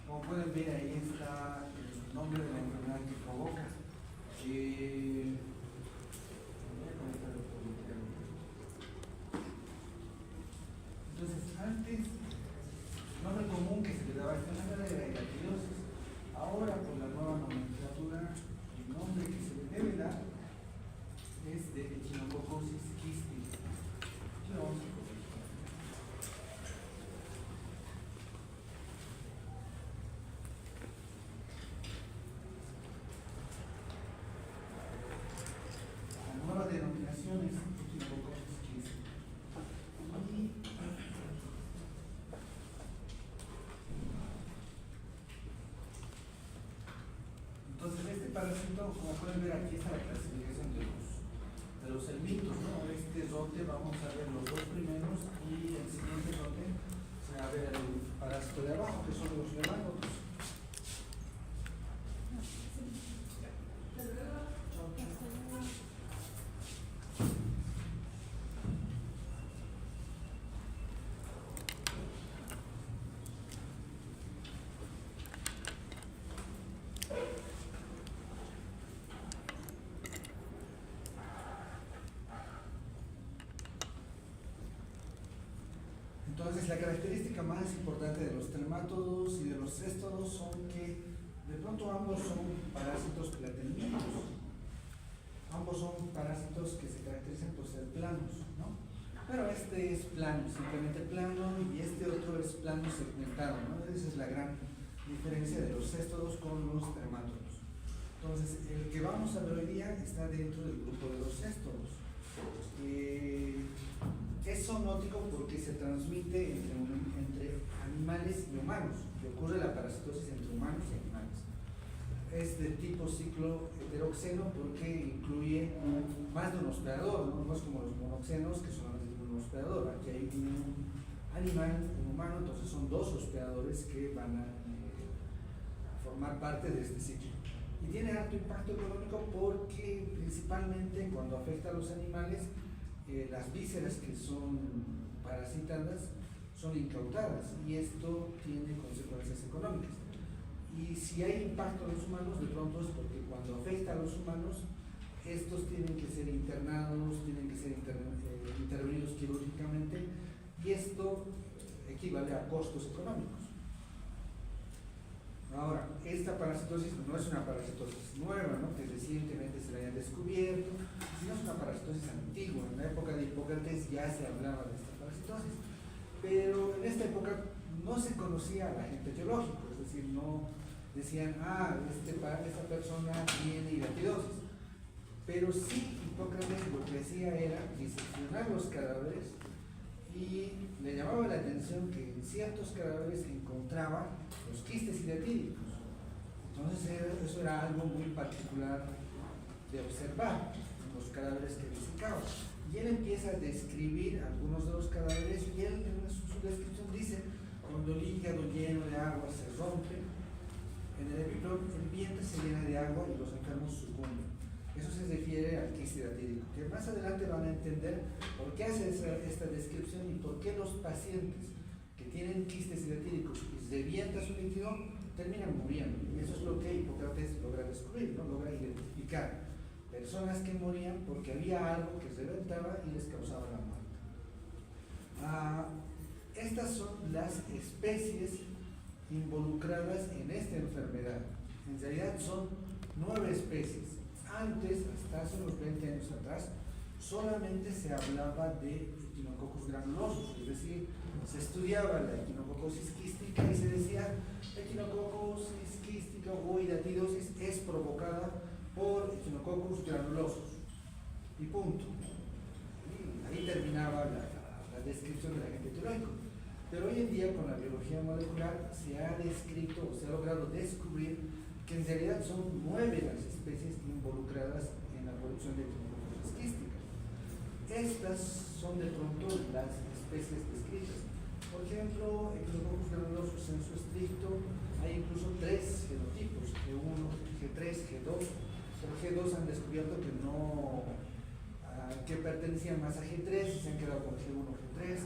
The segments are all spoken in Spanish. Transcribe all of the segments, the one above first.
Como pueden ver, ahí está el nombre de la enfermedad que provoca. Entonces, antes, el nombre común que se le daba a esta enfermedad era hidratidosis. Ahora, por la nueva nomenclatura, el nombre que se le debe dar es de echinococosis quística. Aquí lo vamos a corregir. La nueva denominación es echinococosis quística. Entonces, este parásito, como pueden ver, aquí está la clasificación de los helmintos, ¿no? Este lote vamos a ver los dos primeros y el siguiente lote se va a ver el parásito de abajo, que son los relámpagos. Entonces, la característica más importante de los tremátodos y de los céstodos son que de pronto ambos son parásitos platelmintos. Ambos son parásitos que se caracterizan por ser planos, ¿no? Pero este es plano, simplemente plano, y este otro es plano segmentado, ¿no? Esa es la gran diferencia de los céstodos con los tremátodos. Entonces, el que vamos a ver hoy día está dentro del grupo de los céstodos. Es zoonótico porque se transmite entre animales y humanos, y ocurre la parasitosis entre humanos y animales. Es de tipo ciclo heteroxeno porque incluye más de un hospedador, no es como los monoxenos que solamente tienen un hospedador. Aquí hay un animal, un humano, entonces son dos hospedadores que van a formar parte de este ciclo. Y tiene alto impacto económico porque principalmente cuando afecta a los animales, las vísceras que son parasitadas son incautadas y esto tiene consecuencias económicas. Y si hay impacto en los humanos, de pronto es porque cuando afecta a los humanos, estos tienen que ser internados, tienen que ser intervenidos quirúrgicamente, y esto equivale a costos económicos. Ahora, esta parasitosis no es una parasitosis nueva, ¿no?, que recientemente se la haya descubierto, sino es una parasitosis antigua. En la época de Hipócrates ya se hablaba de esta parasitosis, pero en esta época no se conocía el agente etiológico, es decir, no decían, esta persona tiene hidratidosis. Pero sí, Hipócrates lo que hacía era diseccionar los cadáveres y le llamaba la atención que en ciertos cadáveres encontraba los quistes hidratídicos. Entonces eso era algo muy particular de observar en los cadáveres que disecaba. Y él empieza a describir algunos de los cadáveres y él en su descripción dice: cuando el hígado lleno de agua se rompe, en el epílogo el vientre se llena de agua y los enfermos sucumben. Eso se refiere al quiste hidratídico, que más adelante van a entender por qué hace esta descripción y por qué los pacientes que tienen quistes hidratídicos y revienta su líquido terminan muriendo. Y eso es lo que Hipócrates logra descubrir, ¿no? Logra identificar personas que morían porque había algo que se reventaba y les causaba la muerte. Estas son las especies involucradas en esta enfermedad. En realidad son 9 especies. Antes, hasta hace unos 20 años atrás, solamente se hablaba de echinococos granulosos, es decir, se estudiaba la echinococosis quística y se decía echinococosis quística o hidatidosis es provocada por echinococos granulosos y punto. Y ahí terminaba la descripción del agente etiológico. Pero hoy en día, con la biología molecular, se ha descrito o se ha logrado descubrir que en realidad son 9 las especies involucradas en la producción de echinococosis quística. Estas son de pronto las especies descritas. Por ejemplo, echinococcus granulosos en su estricto hay incluso 3 genotipos, G1, G3, G2. Pero G2 han descubierto que no, que pertenecían más a G3 y se han quedado con G1, G3.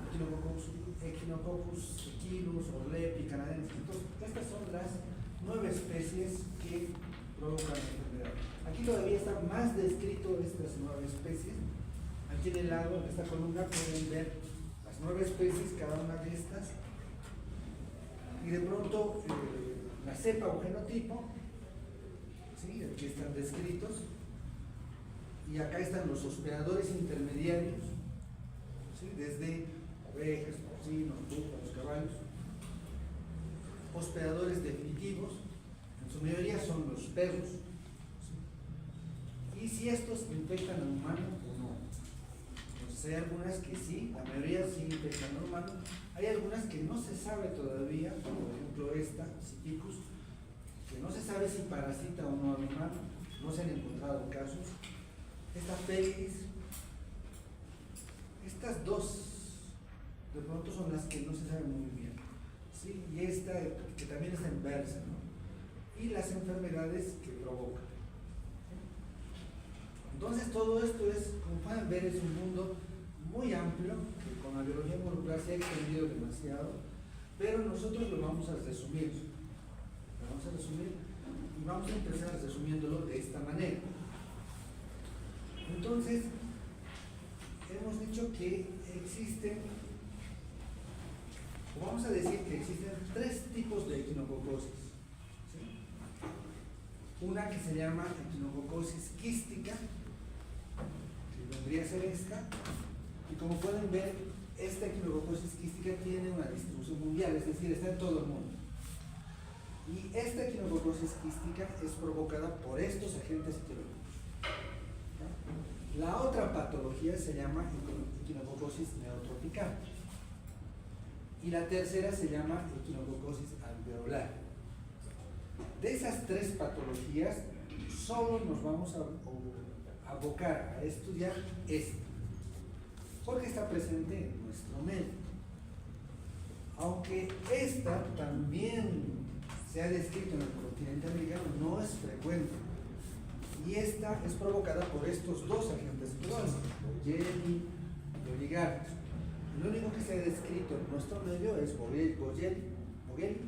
Echinococcus Echinococcus equinus, Orlepi, canadensis. Entonces, estas son las 9 especies que provocan la enfermedad. Aquí todavía está más descrito estas 9 especies. Aquí en el lado, en esta columna, pueden ver las 9 especies, cada una de estas. Y de pronto, la cepa o genotipo, ¿sí? Aquí están descritos. Y acá están los hospedadores intermediarios, ¿sí? Desde ovejas, porcinos, búfalos, caballos. Hospedadores definitivos, en su mayoría son los perros, ¿sí? Y si estos infectan al humano o no. Entonces hay algunas que sí, la mayoría sí infectan al humano. Hay algunas que no se sabe todavía, como por ejemplo esta, Citicus, que no se sabe si parasita o no al humano, no se han encontrado casos. Esta Felis, estas dos de pronto son las que no se saben muy bien, ¿sí? Y esta que también está inversa, ¿no? Y las enfermedades que provocan. Entonces todo esto es, como pueden ver, es un mundo muy amplio que con la biología molecular se ha extendido demasiado, pero nosotros lo vamos a resumir. Lo vamos a resumir y vamos a empezar resumiéndolo de esta manera. Entonces, hemos dicho que existen, o vamos a decir que existen 3 tipos de echinococosis, ¿sí? Una que se llama echinococosis quística, que vendría a ser esta, y como pueden ver, esta echinococosis quística tiene una distribución mundial, es decir, está en todo el mundo. Y esta echinococosis quística es provocada por estos agentes etiológicos. La otra patología se llama echinococosis neotropical. Y la tercera se llama echinococosis alveolar. De esas 3 patologías, solo nos vamos a abocar a estudiar esta, porque está presente en nuestro medio. Aunque esta también se ha descrito en el continente americano, no es frecuente. Y esta es provocada por estos 2 agentes etiológicos, Borgeli y Oligarchus. Lo único que se ha descrito en nuestro medio es Borgeli,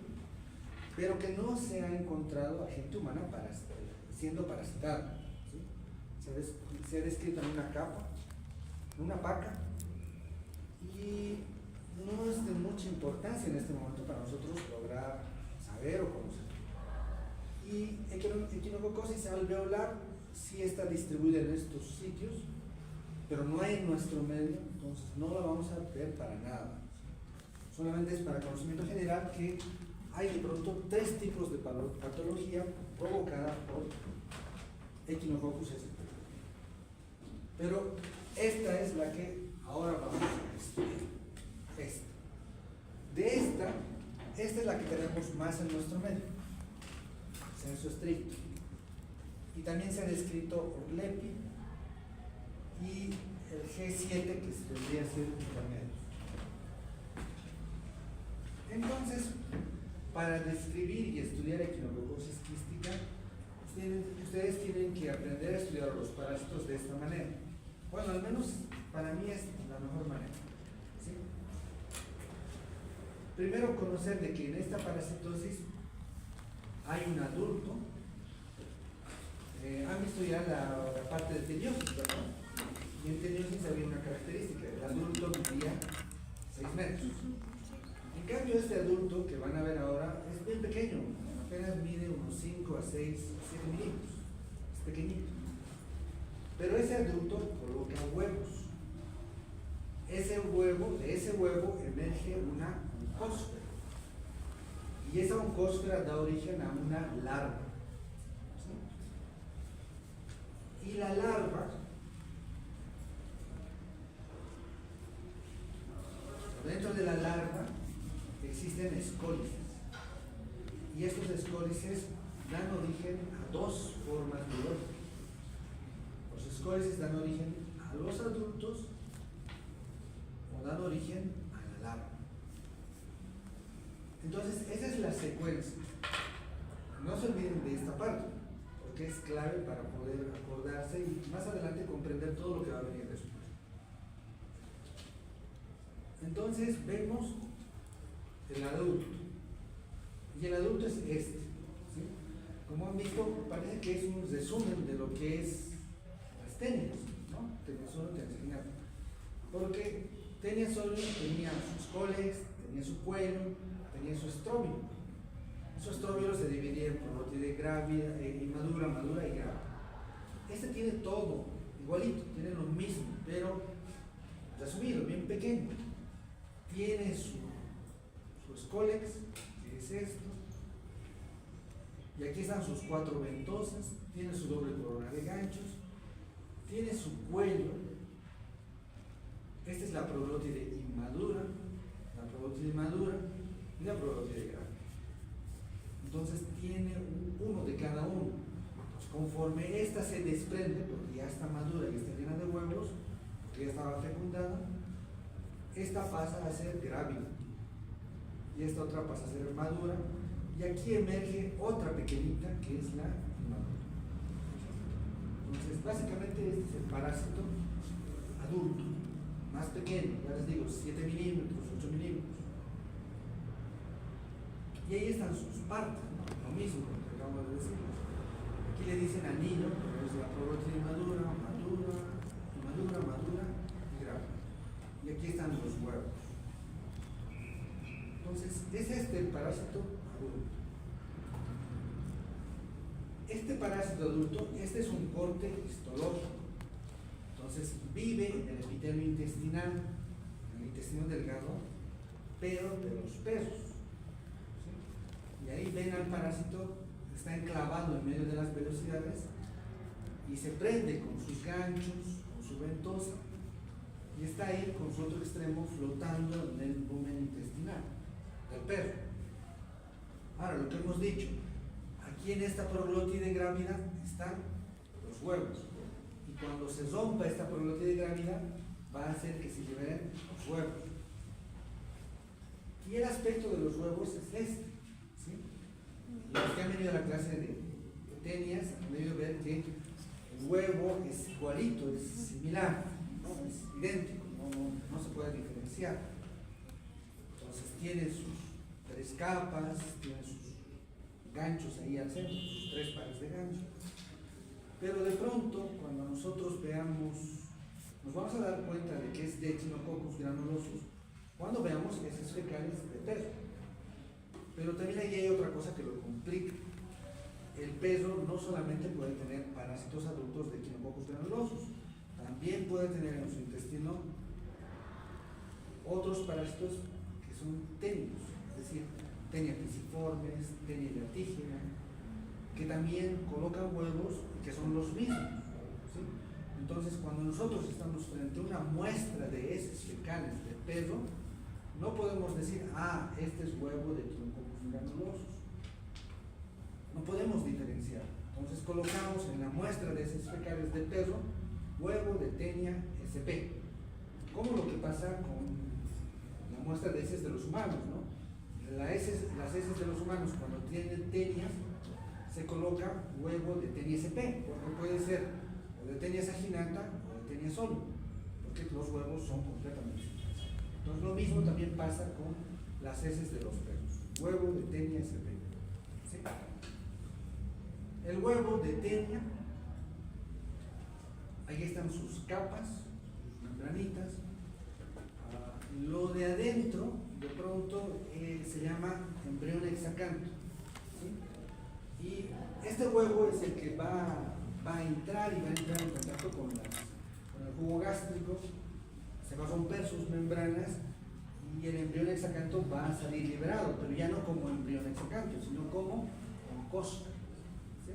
pero que no se ha encontrado agente humana siendo parasitado, ¿sí? Se ha descrito en una capa, en una paca, y no es de mucha importancia en este momento para nosotros lograr saber o conocer. Y echinococosis alveolar sí está distribuida en estos sitios, pero no hay en nuestro medio, entonces no la vamos a ver para nada. Solamente es para conocimiento general que hay de pronto 3 tipos de patología provocada por Echinococcus ssp. Pero esta es la que ahora vamos a estudiar. Esta es la que tenemos más en nuestro medio, censo estricto. Y también se ha descrito Orlepi y el G7, que tendría que ser intermedios. Entonces, para describir y estudiar echinococosis quística, ustedes tienen que aprender a estudiar los parásitos de esta manera. Bueno, al menos para mí es la mejor manera, ¿sí? Primero, conocer de que en esta parasitosis hay un adulto. Han visto ya la parte de teniosis, ¿verdad? Y en teniosis había una característica: el adulto medía 6 metros. En cambio, este adulto que van a ver ahora es bien pequeño, apenas mide unos 5 a 6 a 7 milímetros, es pequeñito. Pero ese adulto coloca huevos. De ese huevo emerge una oncósfera. Y esa oncósfera da origen a una larva. ¿Sí? Y la larva, dentro de la larva existen escólices. Y estos escólices dan origen a 2 formas biológicas. Los escólices dan origen a los adultos o dan origen a la larva. Entonces, esa es la secuencia. No se olviden de esta parte, porque es clave para poder acordarse y más adelante comprender todo lo que va a venir después. Entonces vemos el adulto. Y el adulto es este. ¿Sí? Como han visto, parece que es un resumen de lo que es las tenias, ¿no? Tenias 1, tenias gigante. Porque tenias solo tenía sus coles, tenía su cuello, tenía su estróbilo. Esos estróbilos se dividían por proglótide grávida, inmadura, madura y grávida. Este tiene todo, igualito, tiene lo mismo, pero resumido, bien pequeño. Tiene su escólex, que es esto, y aquí están sus 4 ventosas, tiene su doble corona de ganchos, tiene su cuello. Esta es la proglótide inmadura, la proglótide madura y la proglótide grávida. Entonces tiene uno de cada uno. Entonces, conforme esta se desprende, porque ya está madura y está llena de huevos, porque ya estaba fecundada, esta pasa a ser grávida y esta otra pasa a ser madura, y aquí emerge otra pequeñita que es la inmadura. Entonces básicamente este es el parásito adulto, más pequeño, ya les digo, 7 milímetros, 8 milímetros. Y ahí están sus partes, ¿no? Lo mismo que acabamos de decir. Aquí le dicen anillo, pero es la proglótide madura, madura, madura, madura y grávida. Y aquí están los huevos. Entonces, es este el parásito adulto. Este parásito adulto, este es un corte histológico. Entonces, vive en el epitelio intestinal, en el intestino delgado, pero de los perros. Y ahí ven al parásito, está enclavado en medio de las velocidades y se prende con sus ganchos, con su ventosa, y está ahí con su otro extremo flotando en el lumen intestinal del perro. Ahora, lo que hemos dicho, aquí en esta proglótide grávida están los huevos, y cuando se rompa esta proglótide grávida va a hacer que se liberen los huevos. Y el aspecto de los huevos es este. Y los que han venido a la clase de tenias han debido ver que el huevo es igualito, es similar, ¿no? Es idéntico, no se puede diferenciar. Entonces tiene sus 3 capas, tiene sus ganchos ahí al centro, sus 3 pares de ganchos. Pero de pronto, cuando nosotros veamos, nos vamos a dar cuenta de que es de Echinococcus granulosus cuando veamos heces fecales de perro. Pero también ahí hay otra cosa que lo complica. El perro no solamente puede tener parásitos adultos de Echinococcus granulosus, también puede tener en su intestino otros parásitos que son tenios, es decir, tenia pisiformes, tenia vertigina, que también colocan huevos y que son los mismos. ¿Sí? Entonces, cuando nosotros estamos frente a una muestra de heces fecales de perro, no podemos decir, ah, este es huevo de Echinococcus granulosus. No podemos diferenciar. Entonces colocamos en la muestra de heces fecales de perro huevo de tenia SP. Como lo que pasa con la muestra de heces de los humanos, ¿no? Las heces de los humanos, cuando tienen tenias, se coloca huevo de tenia SP, porque puede ser o de tenia saginata o de tenia solo, porque los huevos son completamente diferentes. Entonces lo mismo también pasa con las heces de los perros. Huevo de tenia SP. ¿Sí? El huevo de tenia, ahí están sus capas, sus membranitas. Lo de adentro, de pronto, se llama embrión hexacanto. ¿Sí? Y este huevo es el que va a entrar y va a entrar en contacto con el jugo gástrico. Se va a romper sus membranas y el embrión hexacanto va a salir liberado, pero ya no como embrión hexacanto, sino como oncosta. ¿Sí?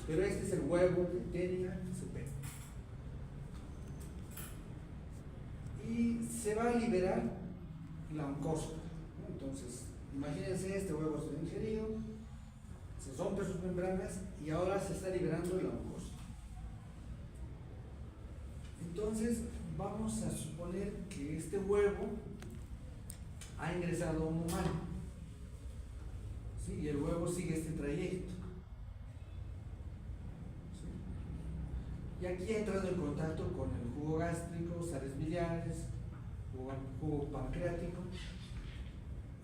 Pero este es el huevo de tenia SP. Y se va a liberar la oncosta. Entonces, imagínense, este huevo se ha ingerido, se rompe sus membranas y ahora se está liberando la oncosta. Entonces, vamos a suponer que este huevo ha ingresado a un humano, ¿sí? Y el huevo sigue este trayecto, ¿sí? Y aquí ha entrado en contacto con el jugo gástrico, sales biliares, jugo pancreático,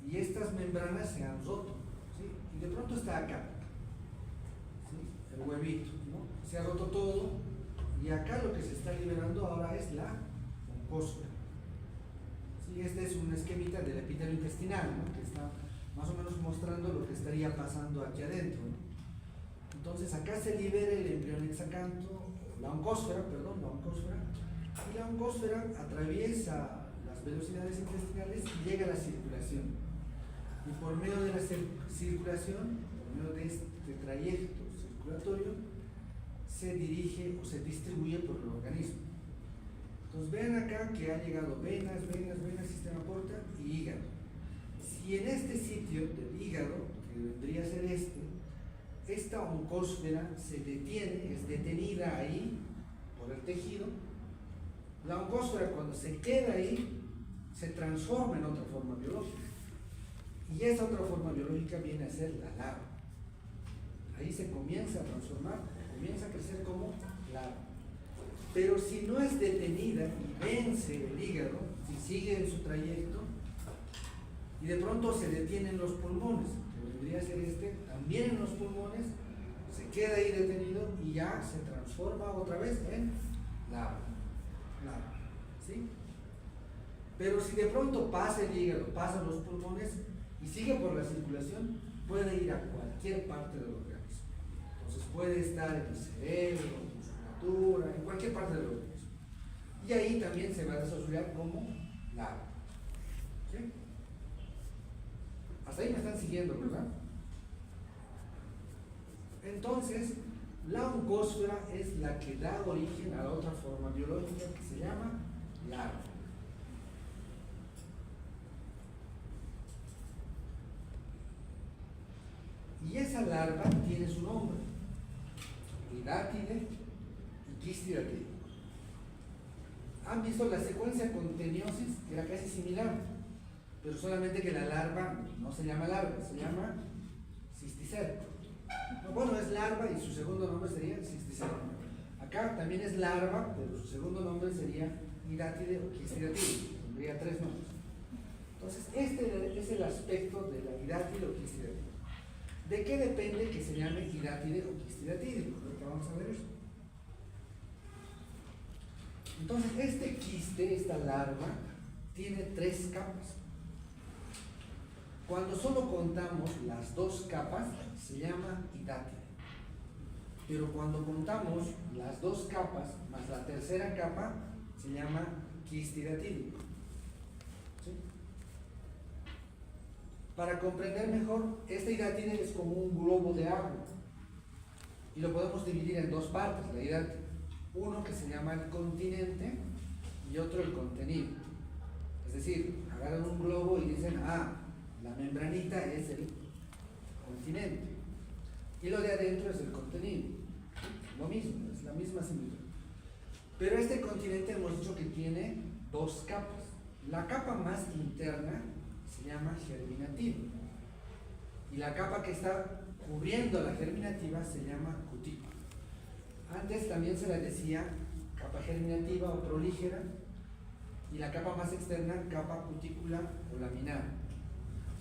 y estas membranas se han roto, ¿sí? Y de pronto está acá, ¿sí? El huevito, ¿no? Se ha roto todo, y acá lo que se está liberando ahora es la oncósfera. ¿Sí? Este es un esquemita del epitelio intestinal, ¿no? Que está más o menos mostrando lo que estaría pasando aquí adentro, ¿no? Entonces acá se libera el embrión hexacanto, la oncósfera, y la oncósfera atraviesa las velocidades intestinales y llega a la circulación. Y por medio de la circulación, por medio de este trayecto circulatorio, se dirige o se distribuye por el organismo. Entonces vean acá que ha llegado venas, sistema porta y hígado. Si en este sitio del hígado, que vendría a ser esta oncósfera se detiene, es detenida ahí por el tejido, la oncósfera cuando se queda ahí se transforma en otra forma biológica. Y esa otra forma biológica viene a ser la larva. Ahí se comienza a transformar, comienza a crecer como larva. Pero si no es detenida y vence el hígado, si sigue en su trayecto, y de pronto se detienen los pulmones, que vendría a ser también en los pulmones, se queda ahí detenido y ya se transforma otra vez en larva. ¿Sí? Pero si de pronto pasa el hígado, pasa los pulmones y sigue por la circulación, puede ir a cualquier parte del organismo. Entonces puede estar en el cerebro, en musculatura, en cualquier parte del organismo. Y ahí también se va a desarrollar como larva. ¿Sí? Hasta ahí me están siguiendo, ¿verdad? Entonces, la oncósfera es la que da origen a la otra forma biológica que se llama larva. Y esa larva tiene su nombre: hidátide y quistidátide. ¿Han visto la secuencia con teniosis? Era casi similar, pero solamente que la larva no se llama larva, se llama cisticero. Bueno, es larva y su segundo nombre sería cisticero. Acá también es larva, pero su segundo nombre sería hidátide o quistidátide. Tendría 3 nombres. Entonces, este es el aspecto de la hidátide o quistidátide. ¿De qué depende que se llame hidátide o quistidátide? Ahorita vamos a ver eso. Entonces, este quiste, esta larva, tiene 3 capas. Cuando solo contamos las 2 capas, se llama hidátide. Pero cuando contamos las 2 capas más la tercera capa, se llama quistidátide. ¿Sí? Para comprender mejor, este hidátide es como un globo de agua. Y lo podemos dividir en 2 partes, la hidátide. Uno que se llama el continente y otro el contenido. Es decir, agarran un globo y dicen, la membranita es el continente y lo de adentro es el contenido. Lo mismo, es la misma similitud. Pero este continente hemos dicho que tiene 2 capas. La capa más interna se llama germinativa y la capa que está cubriendo la germinativa se llama cutícula. Antes también se le decía capa germinativa o prolígera, y la capa más externa, capa cutícula o laminar.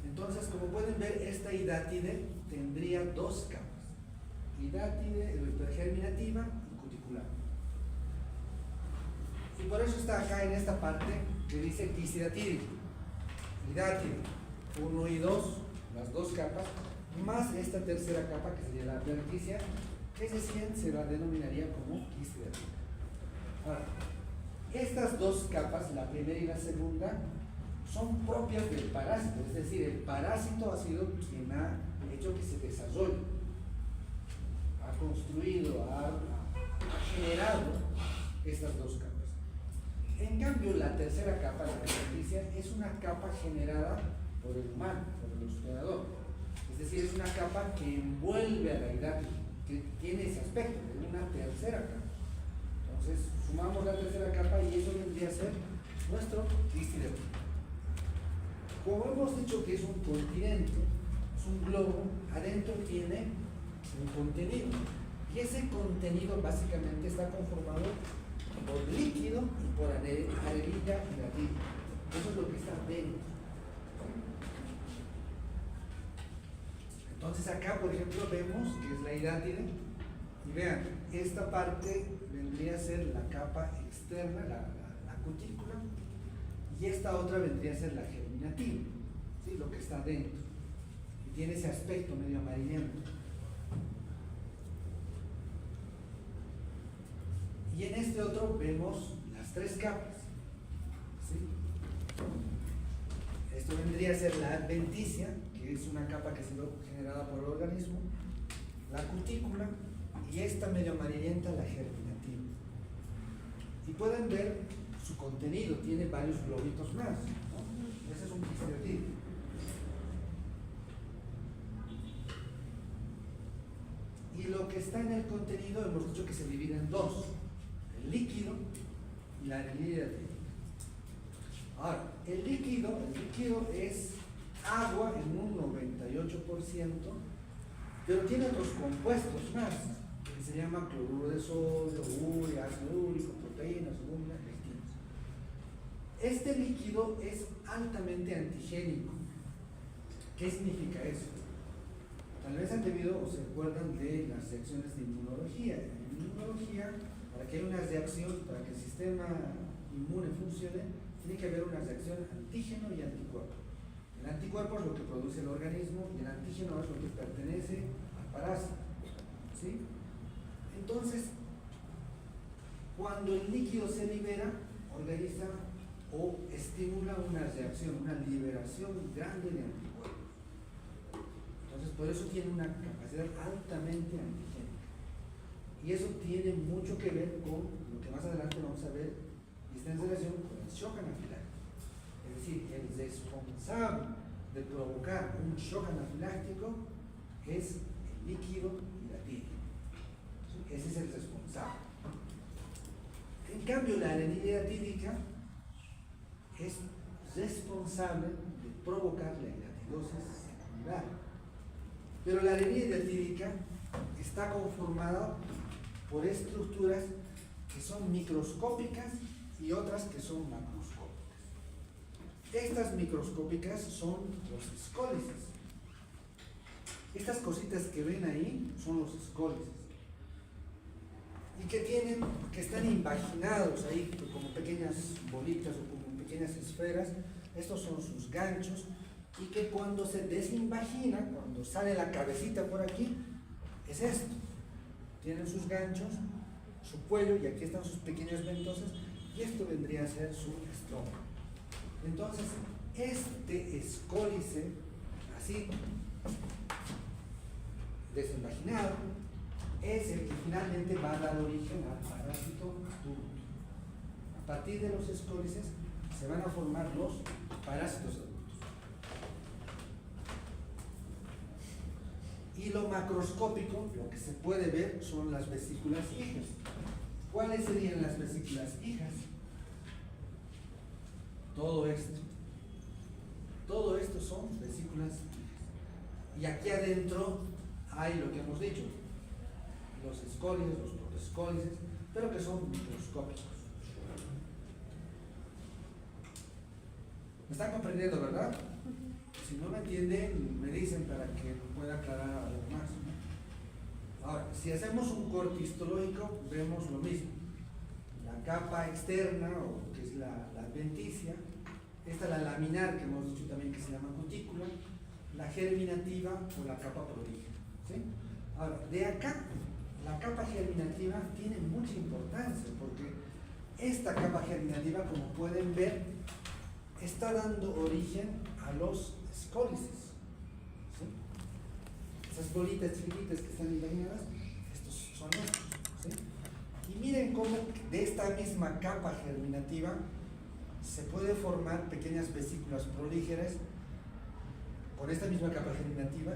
Entonces, como pueden ver, esta hidátide tendría 2 capas: hidátide, germinativa y cuticular. Y por eso está acá en esta parte que dice quistidátide. Hidátide 1 y 2, las 2 capas, más esta tercera capa que sería la adventicia, que se la denominaría como quistidátide. Ahora, estas 2 capas, la primera y la segunda, son propias del parásito, es decir, el parásito ha sido quien ha hecho que se desarrolle, ha construido, ha generado estas 2 capas. En cambio, la tercera capa, la adventicia, es una capa generada por el humano, por el hospedador. Es decir, es una capa que envuelve a la hidátide, que tiene ese aspecto de una tercera capa. Entonces, sumamos la tercera capa y eso vendría a ser nuestro quistidátide. Como hemos dicho que es un continente, es un globo, adentro tiene un contenido. Y ese contenido básicamente está conformado por líquido y por arena hidrática. Eso es lo que está dentro. Entonces acá, por ejemplo, vemos que es la hidátide. Y vean, esta parte vendría a ser la capa externa, la cutícula, y esta otra vendría a ser la germinativa, ¿sí? Lo que está dentro. Y tiene ese aspecto medio amarillento. Y en este otro vemos las tres capas, ¿sí? Esto vendría a ser la adventicia, que es una capa que ha sido generada por el organismo, la cutícula, y esta medio amarillenta, la germinativa. Y pueden ver su contenido, tiene varios globitos más, ¿no? Ese es un quisteotipo. Y lo que está en el contenido hemos dicho que se divide en dos: el líquido y la arenilla típica. Ahora, el líquido es agua en un 98%, pero tiene otros compuestos más, que se llaman cloruro de sodio, urea, ácido úrico, proteínas, albúmina, lectinas. Este líquido es altamente antigénico. ¿Qué significa eso? Tal vez han debido o se acuerdan de las reacciones de inmunología. En inmunología, para que haya una reacción, para que el sistema inmune funcione, tiene que haber una reacción antígeno y anticuerpo. El anticuerpo es lo que produce el organismo y el antígeno es lo que pertenece al parásito, ¿sí? Entonces, cuando el líquido se libera, organiza o estimula una reacción, una liberación grande de anticuerpos. Entonces, por eso tiene una capacidad altamente antigénica. Y eso tiene mucho que ver con lo que más adelante vamos a ver, y está en relación con el shock anafiláctico. Es decir, el responsable de provocar un shock anafiláctico es el líquido hidratídico. ¿Sí? Ese es el responsable. En cambio, la arenilla hidratídica es responsable de provocar la hidatidosis secundaria. Pero la arenilla hidratídica está conformada por estructuras que son microscópicas y otras que son macroscópicas. Estas microscópicas son los escólices. Estas cositas que ven ahí son los escólices. Y que están invaginados ahí como pequeñas bolitas o como pequeñas esferas. Estos son sus ganchos. Y que cuando se desinvagina, cuando sale la cabecita por aquí, es esto. Tienen sus ganchos, su cuello, y aquí están sus pequeñas ventosas, y esto vendría a ser su estómago. Entonces, este escólice, así, desinvaginado, es el que finalmente va a dar origen al parásito adulto. A partir de los escólices se van a formar los parásitos adultos. Y lo macroscópico, lo que se puede ver, son las vesículas hijas. ¿Cuáles serían las vesículas hijas? Todo esto son vesículas hijas. Y aquí adentro hay lo que hemos dicho, los escólices, los protoescólices, pero que son microscópicos. ¿Me están comprendiendo, verdad? Si no me entienden, me dicen para que pueda aclarar algo más, ¿no? Ahora, si hacemos un corte histológico, vemos lo mismo. La capa externa, o que es la adventicia, esta la laminar, que hemos dicho también que se llama cutícula, la germinativa o la capa prolígera, ¿sí? Ahora, de acá, la capa germinativa tiene mucha importancia, porque esta capa germinativa, como pueden ver, está dando origen a los escólices, ¿sí? Esas bolitas chiquititas que están imaginadas, estos son estos, ¿sí? Y miren cómo de esta misma capa germinativa se puede formar pequeñas vesículas prolígeras con esta misma capa germinativa,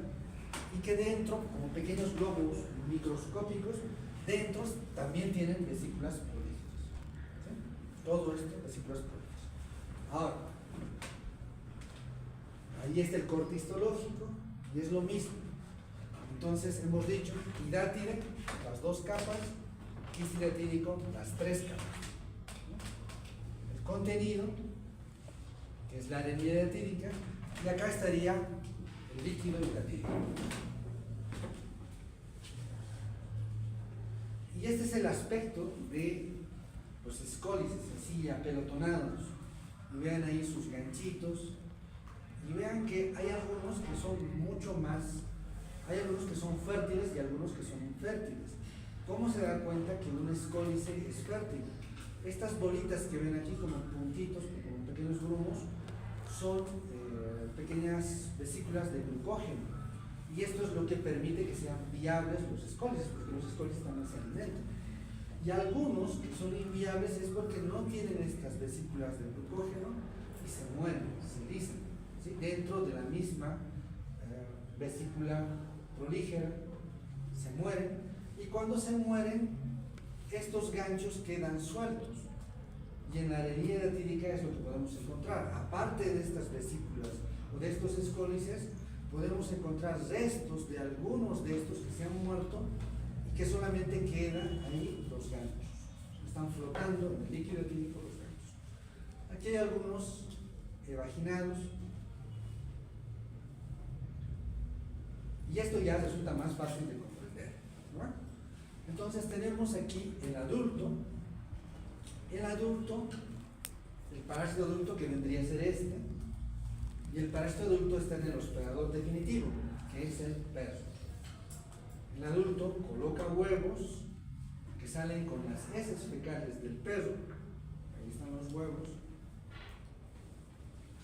y que dentro, como pequeños glóbulos microscópicos, dentro también tienen vesículas prolígeras, ¿sí? Todo esto, vesículas prolígeras. Ahora, ahí está el corte histológico y es lo mismo. Entonces hemos dicho hidátide, las dos capas, quistidatídico, las tres capas, ¿no? El contenido que es la arenilla hidratídica, y acá estaría el líquido hidratídico. Y este es el aspecto de los escólices, así apelotonados. Y vean ahí sus ganchitos. Y vean que hay algunos que son mucho más, hay algunos que son fértiles y algunos que son infértiles. ¿Cómo se da cuenta que un escólice es fértil? Estas bolitas que ven aquí como puntitos, como pequeños grumos, son pequeñas vesículas de glucógeno. Y esto es lo que permite que sean viables los escólices, porque los escólices también se alimentan. Y algunos que son inviables es porque no tienen estas vesículas de glucógeno y se mueren, se lisan, ¿sí? Dentro de la misma vesícula prolígera, se mueren. Y cuando se mueren, estos ganchos quedan sueltos. Y en la arenilla hidratídica es lo que podemos encontrar. Aparte de estas vesículas o de estos escólices, podemos encontrar restos de algunos de estos que se han muerto y que solamente quedan ahí los ganchos. Están flotando en el líquido hidratídico los ganchos. Aquí hay algunos evaginados. Y esto ya resulta más fácil de comprender, ¿no? Entonces tenemos aquí el adulto. El adulto, el parásito adulto que vendría a ser este, y el parásito adulto está en el hospedador definitivo, que es el perro. El adulto coloca huevos que salen con las heces fecales del perro, ahí están los huevos,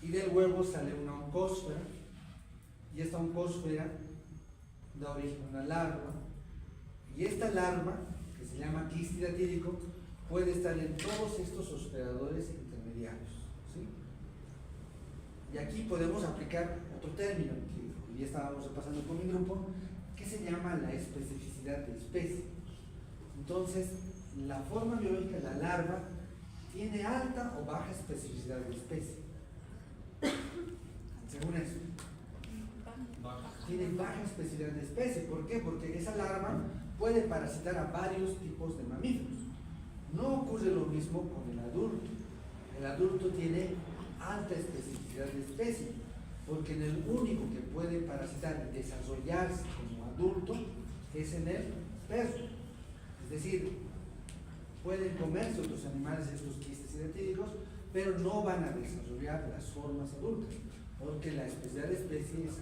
y del huevo sale una oncósfera, y esta oncósfera da origen a una larva, y esta larva, que se llama quiste hidratídico, puede estar en todos estos hospedadores intermediarios, ¿sí? Y aquí podemos aplicar otro término que hoy estábamos repasando con mi grupo, que se llama la especificidad de especie. Entonces, la forma biológica de la larva tiene alta o baja especificidad de especie. Según eso, tiene baja especificidad de especie. ¿Por qué? Porque esa larva puede parasitar a varios tipos de mamíferos. No ocurre lo mismo con el adulto. El adulto tiene alta especificidad de especie, porque en el único que puede parasitar y desarrollarse como adulto es en el perro. Es decir, pueden comerse otros animales estos quistes hidratídicos, pero no van a desarrollar las formas adultas, porque la especialidad de especie es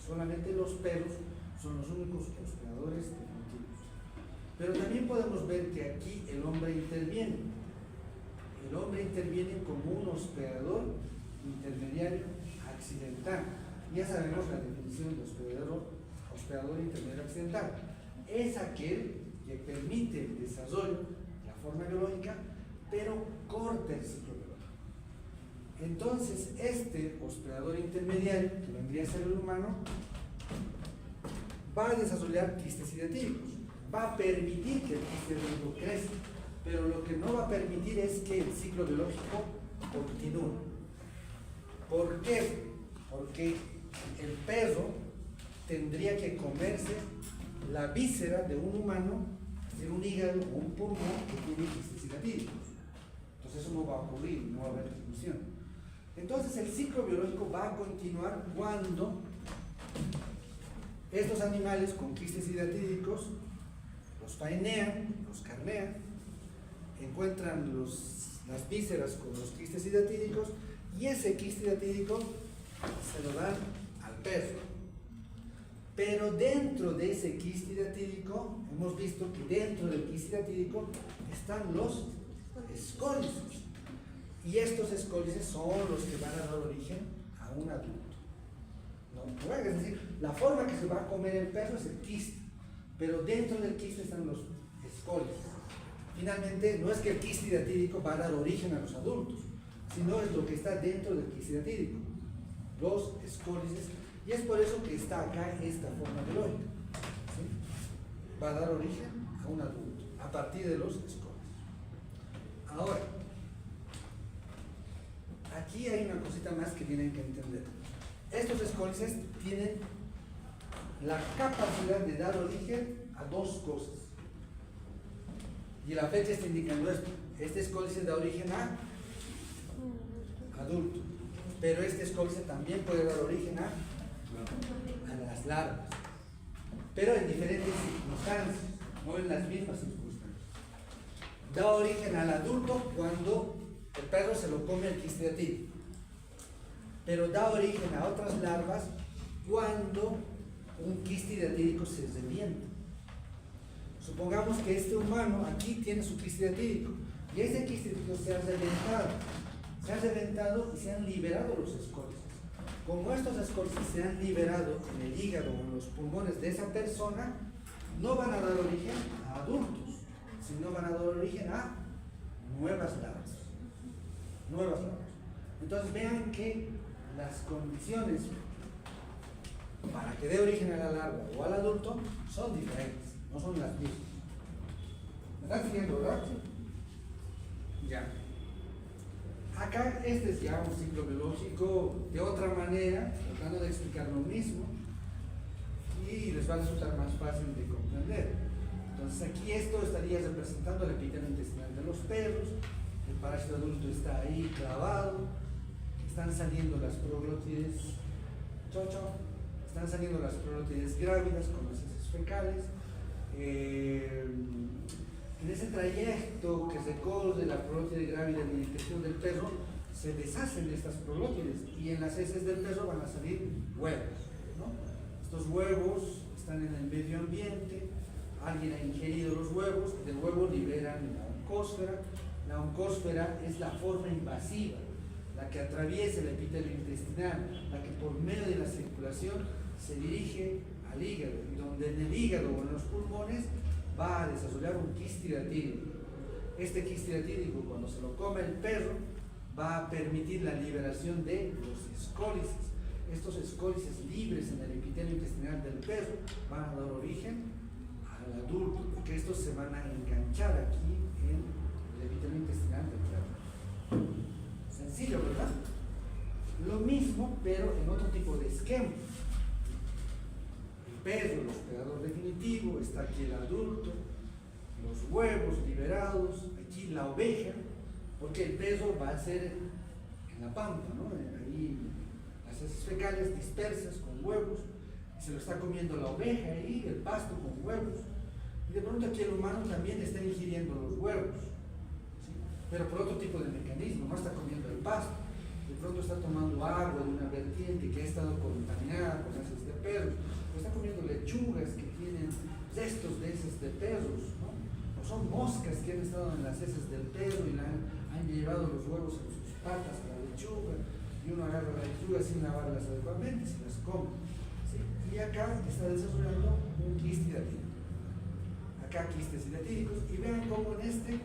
solamente los perros son los únicos hospedadores definitivos. Pero también podemos ver que aquí el hombre interviene. El hombre interviene como un hospedador intermediario accidental. Ya sabemos la definición de hospedador intermediario accidental. Es aquel que permite el desarrollo de la forma biológica, pero corta el ciclo biológico. Entonces, este hospedador intermediario, que vendría a ser el humano, va a desarrollar quistes hidratídicos, va a permitir que el quiste hidratídico crezca, pero lo que no va a permitir es que el ciclo biológico continúe. ¿Por qué? Porque el perro tendría que comerse la víscera de un humano, es decir, un hígado o un pulmón que tiene quistes hidratídicos. Entonces eso no va a ocurrir, no va a haber disminución. Entonces el ciclo biológico va a continuar cuando estos animales con quistes hidratídicos los faenean, los carnean, encuentran las vísceras con los quistes hidratídicos y ese quiste hidratídico se lo dan al perro. Pero dentro de ese quiste hidratídico, hemos visto que dentro del quiste hidratídico están los escólices. Y estos escólices son los que van a dar origen a un adulto. ¿No? Es decir, la forma que se va a comer el perro es el quiste, pero dentro del quiste están los escólices. Finalmente, no es que el quiste hidratídico va a dar origen a los adultos, sino es lo que está dentro del quiste hidratídico, los escólices, y es por eso que está acá esta forma biológica, ¿sí? Va a dar origen a un adulto a partir de los escólices. Ahora, aquí hay una cosita más que tienen que entender. Estos escólices tienen la capacidad de dar origen a dos cosas. Y la fecha está indicando esto. Este escólice da origen a adulto, pero este escólice también puede dar origen a las larvas, pero en diferentes circunstancias, no en las mismas circunstancias. Da origen al adulto cuando el perro se lo come el quistiatídico, pero da origen a otras larvas cuando un quistidatídico se revienta. Supongamos que este humano aquí tiene su quistidatídico y ese quistidatídico se ha reventado y se han liberado los escólices. Como estos escólices se han liberado en el hígado o en los pulmones de esa persona, no van a dar origen a adultos, sino van a dar origen a nuevas larvas. Entonces vean que las condiciones para que dé origen a la larva o al adulto son diferentes, no son las mismas. ¿Me están siguiendo, verdad? Ya. Acá este es ya un ciclo biológico de otra manera, tratando de explicar lo mismo y les va a resultar más fácil de comprender. Entonces aquí esto estaría representando el epitelio intestinal de los perros, el parásito adulto está ahí clavado, están saliendo las proglótides, están saliendo las proglótides grávidas con las heces fecales. En ese trayecto que recorre la proglótide grávida en el intestino del perro, se deshacen de estas proglótides y en las heces del perro van a salir huevos, ¿no? Estos huevos están en el medio ambiente, alguien ha ingerido los huevos, del huevo liberan la oncósfera. La oncósfera es la forma invasiva, la que atraviesa el epitelio intestinal, la que por medio de la circulación se dirige al hígado, y donde en el hígado o en los pulmones va a desarrollar un quistidatídico. Este quistidatídico, cuando se lo come el perro, va a permitir la liberación de los escólices. Estos escólices libres en el epitelio intestinal del perro van a dar origen al adulto, porque estos se van a enganchar aquí en el epitelio intestinal del perro. Sencillo, ¿verdad? Lo mismo, pero en otro tipo de esquema. El perro, el hospedador definitivo, está aquí el adulto, los huevos liberados, aquí la oveja, porque el perro va a ser en la pampa, ¿no? Ahí las heces fecales dispersas con huevos, se lo está comiendo la oveja ahí, el pasto con huevos, y de pronto aquí el humano también está ingiriendo los huevos, ¿sí? Pero por otro tipo de mecanismo, no está comiendo el pasto, de pronto está tomando agua de una vertiente que ha estado contaminada con heces de perros, o está comiendo lechugas que tienen restos de heces de perros, ¿no? O son moscas que han estado en las heces del perro y han llevado los huevos en sus patas a la lechuga, y uno agarra la lechuga sin lavarlas adecuadamente y se las come, ¿sí? Y acá está desarrollando un quistidatídico. Acá quistes hidatídicos, y vean cómo en este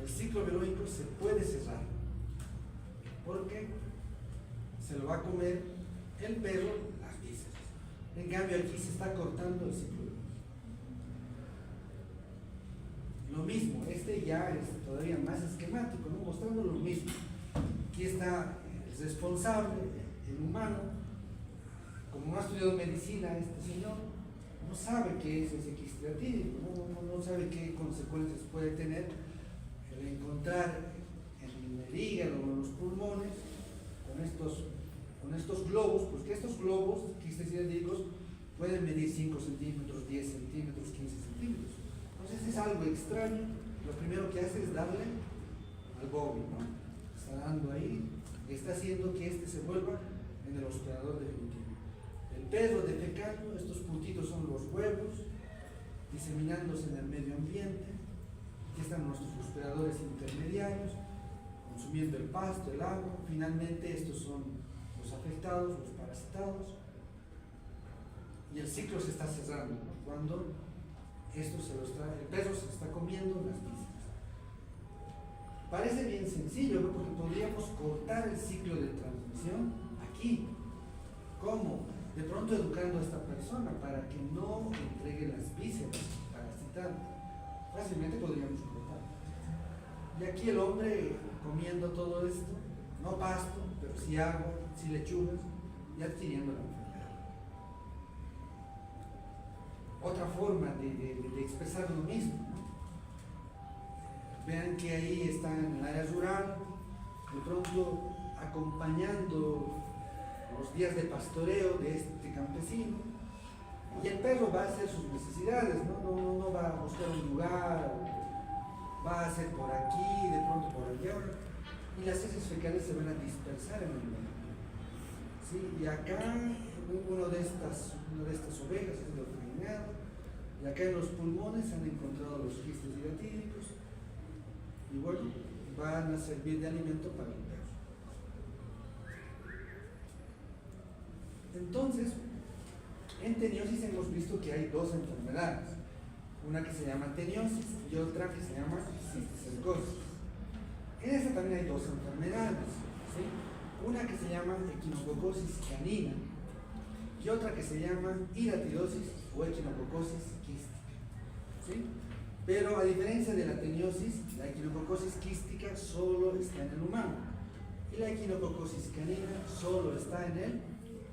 el ciclo biológico se puede cerrar, porque se lo va a comer el perro, las vísceras. En cambio aquí se está cortando el ciclo biológico. Lo mismo, este ya es todavía más esquemático, ¿no? Mostrando lo mismo. Aquí está el responsable, el humano. Como no ha estudiado medicina este señor, no sabe qué es ese quistidatídico, no sabe qué consecuencias puede tener el encontrar en el hígado o en los pulmones con estos globos, porque estos globos quistidatídicos pueden medir 5 centímetros, 10 centímetros, 15 centímetros. Entonces es algo extraño. Lo primero que hace es darle al bovino, ¿no? Está dando ahí y está haciendo que este se vuelva en el hospedador definitivo. El perro defecando, estos puntitos son los huevos diseminándose en el medio ambiente. Aquí están nuestros hospedadores intermediarios consumiendo el pasto, el agua. Finalmente estos son los afectados, los parasitados, y el ciclo se está cerrando, ¿no? Cuando el perro se está comiendo las vísceras. Parece bien sencillo, ¿no? Porque podríamos cortar el ciclo de transmisión aquí. ¿Cómo? De pronto educando a esta persona para que no entregue las vísceras parasitando. Fácilmente podríamos cortar. Y aquí el hombre comiendo todo esto, no pasto, pero sí agua, sí lechugas, y adquiriendo la enfermedad. Otra forma de expresar lo mismo, ¿no? Vean que ahí está en el área rural, de pronto acompañando los días de pastoreo de este campesino, y el perro va a hacer sus necesidades, no va a buscar un lugar, va a hacer por aquí, de pronto por allá, y las heces fecales se van a dispersar en el medio. ¿Sí? Y acá una de estas ovejas es de ordeñado, y acá en los pulmones han encontrado los quistes dilatídicos, y bueno, van a servir de alimento para el perro. Entonces, en teniosis hemos visto que hay dos enfermedades, una que se llama teniosis y otra que se llama cisticercosis. En esta también hay dos enfermedades, ¿sí? Una que se llama equinococosis canina y otra que se llama hiratidosis o equinococosis quística, ¿sí? Pero a diferencia de la teniosis, la equinococosis quística solo está en el humano y la equinococosis canina solo está en el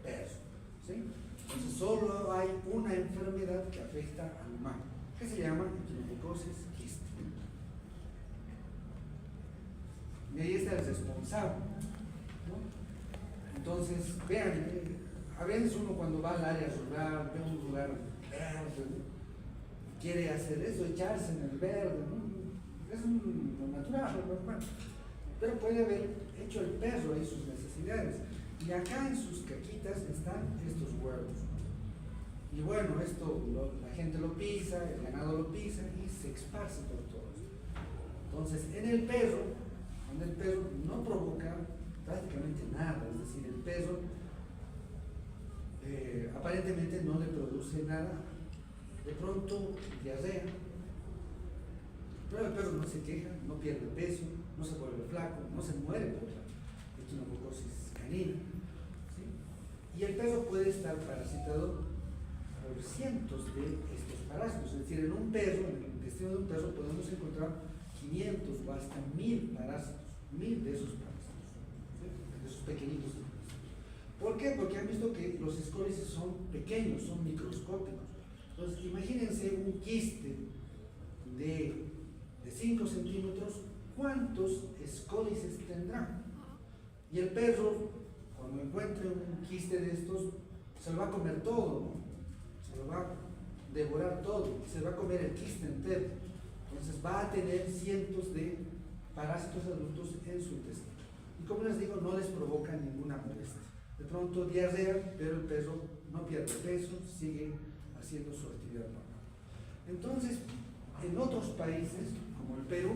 perro, ¿sí? Entonces solo hay una enfermedad que afecta al humano, que se llama equinococosis quística. Y ahí está el responsable, ¿no? Entonces, vean, a veces uno cuando va al área rural, ve un lugar verde, ¿no? Quiere hacer eso, echarse en el verde, ¿no? Es lo natural, lo normal. Pero puede haber hecho el perro ahí sus necesidades. Y acá en sus caquitas están estos huevos. Y bueno, la gente lo pisa, el ganado lo pisa y se esparce por todo. Entonces, en el perro no provoca prácticamente nada, es decir, el perro aparentemente no le produce nada, de pronto diarrea, pero el perro no se queja, no pierde peso, no se vuelve flaco, no se muere por la equinococosis canina, ¿sí? Y el perro puede estar parasitado por cientos de estos parásitos, es decir, en un perro, en el intestino de un perro podemos encontrar 500 o hasta 1000 parásitos, 1000 de esos parásitos, ¿sí? De esos pequeñitos. ¿Por qué? Porque han visto que los escólices son pequeños, son microscópicos. Entonces, imagínense un quiste de 5 centímetros, ¿cuántos escólices tendrá? Y el perro, cuando encuentre un quiste de estos, se lo va a comer todo, ¿no? Se lo va a devorar todo, se va a comer el quiste entero. Entonces va a tener cientos de parásitos adultos en su intestino. Y como les digo, no les provoca ninguna molestia. De pronto diarrea, pero el perro no pierde peso, sigue haciendo su actividad normal. Entonces, en otros países, como el Perú,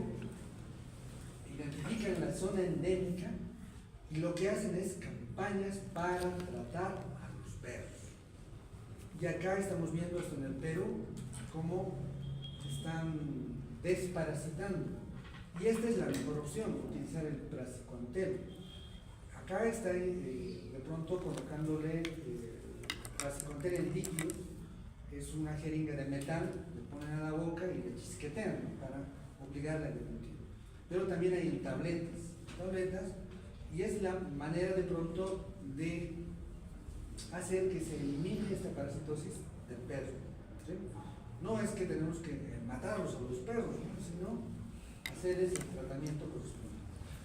identifican la zona endémica y lo que hacen es campañas para tratar a los perros. Y acá estamos viendo esto en el Perú, cómo están desparasitando. Y esta es la mejor opción, utilizar el praziquantel. Acá está de pronto colocándole praziquantel en líquido, es una jeringa de metal, le ponen a la boca y le chisquetean, ¿no? Para obligarla a deglutir. Pero también hay en tabletas, y es la manera de pronto de hacer que se elimine esta parasitosis del perro, ¿sí? No es que tenemos que matarlos a los perros, ¿no? Sino hacer ese tratamiento correspondiente.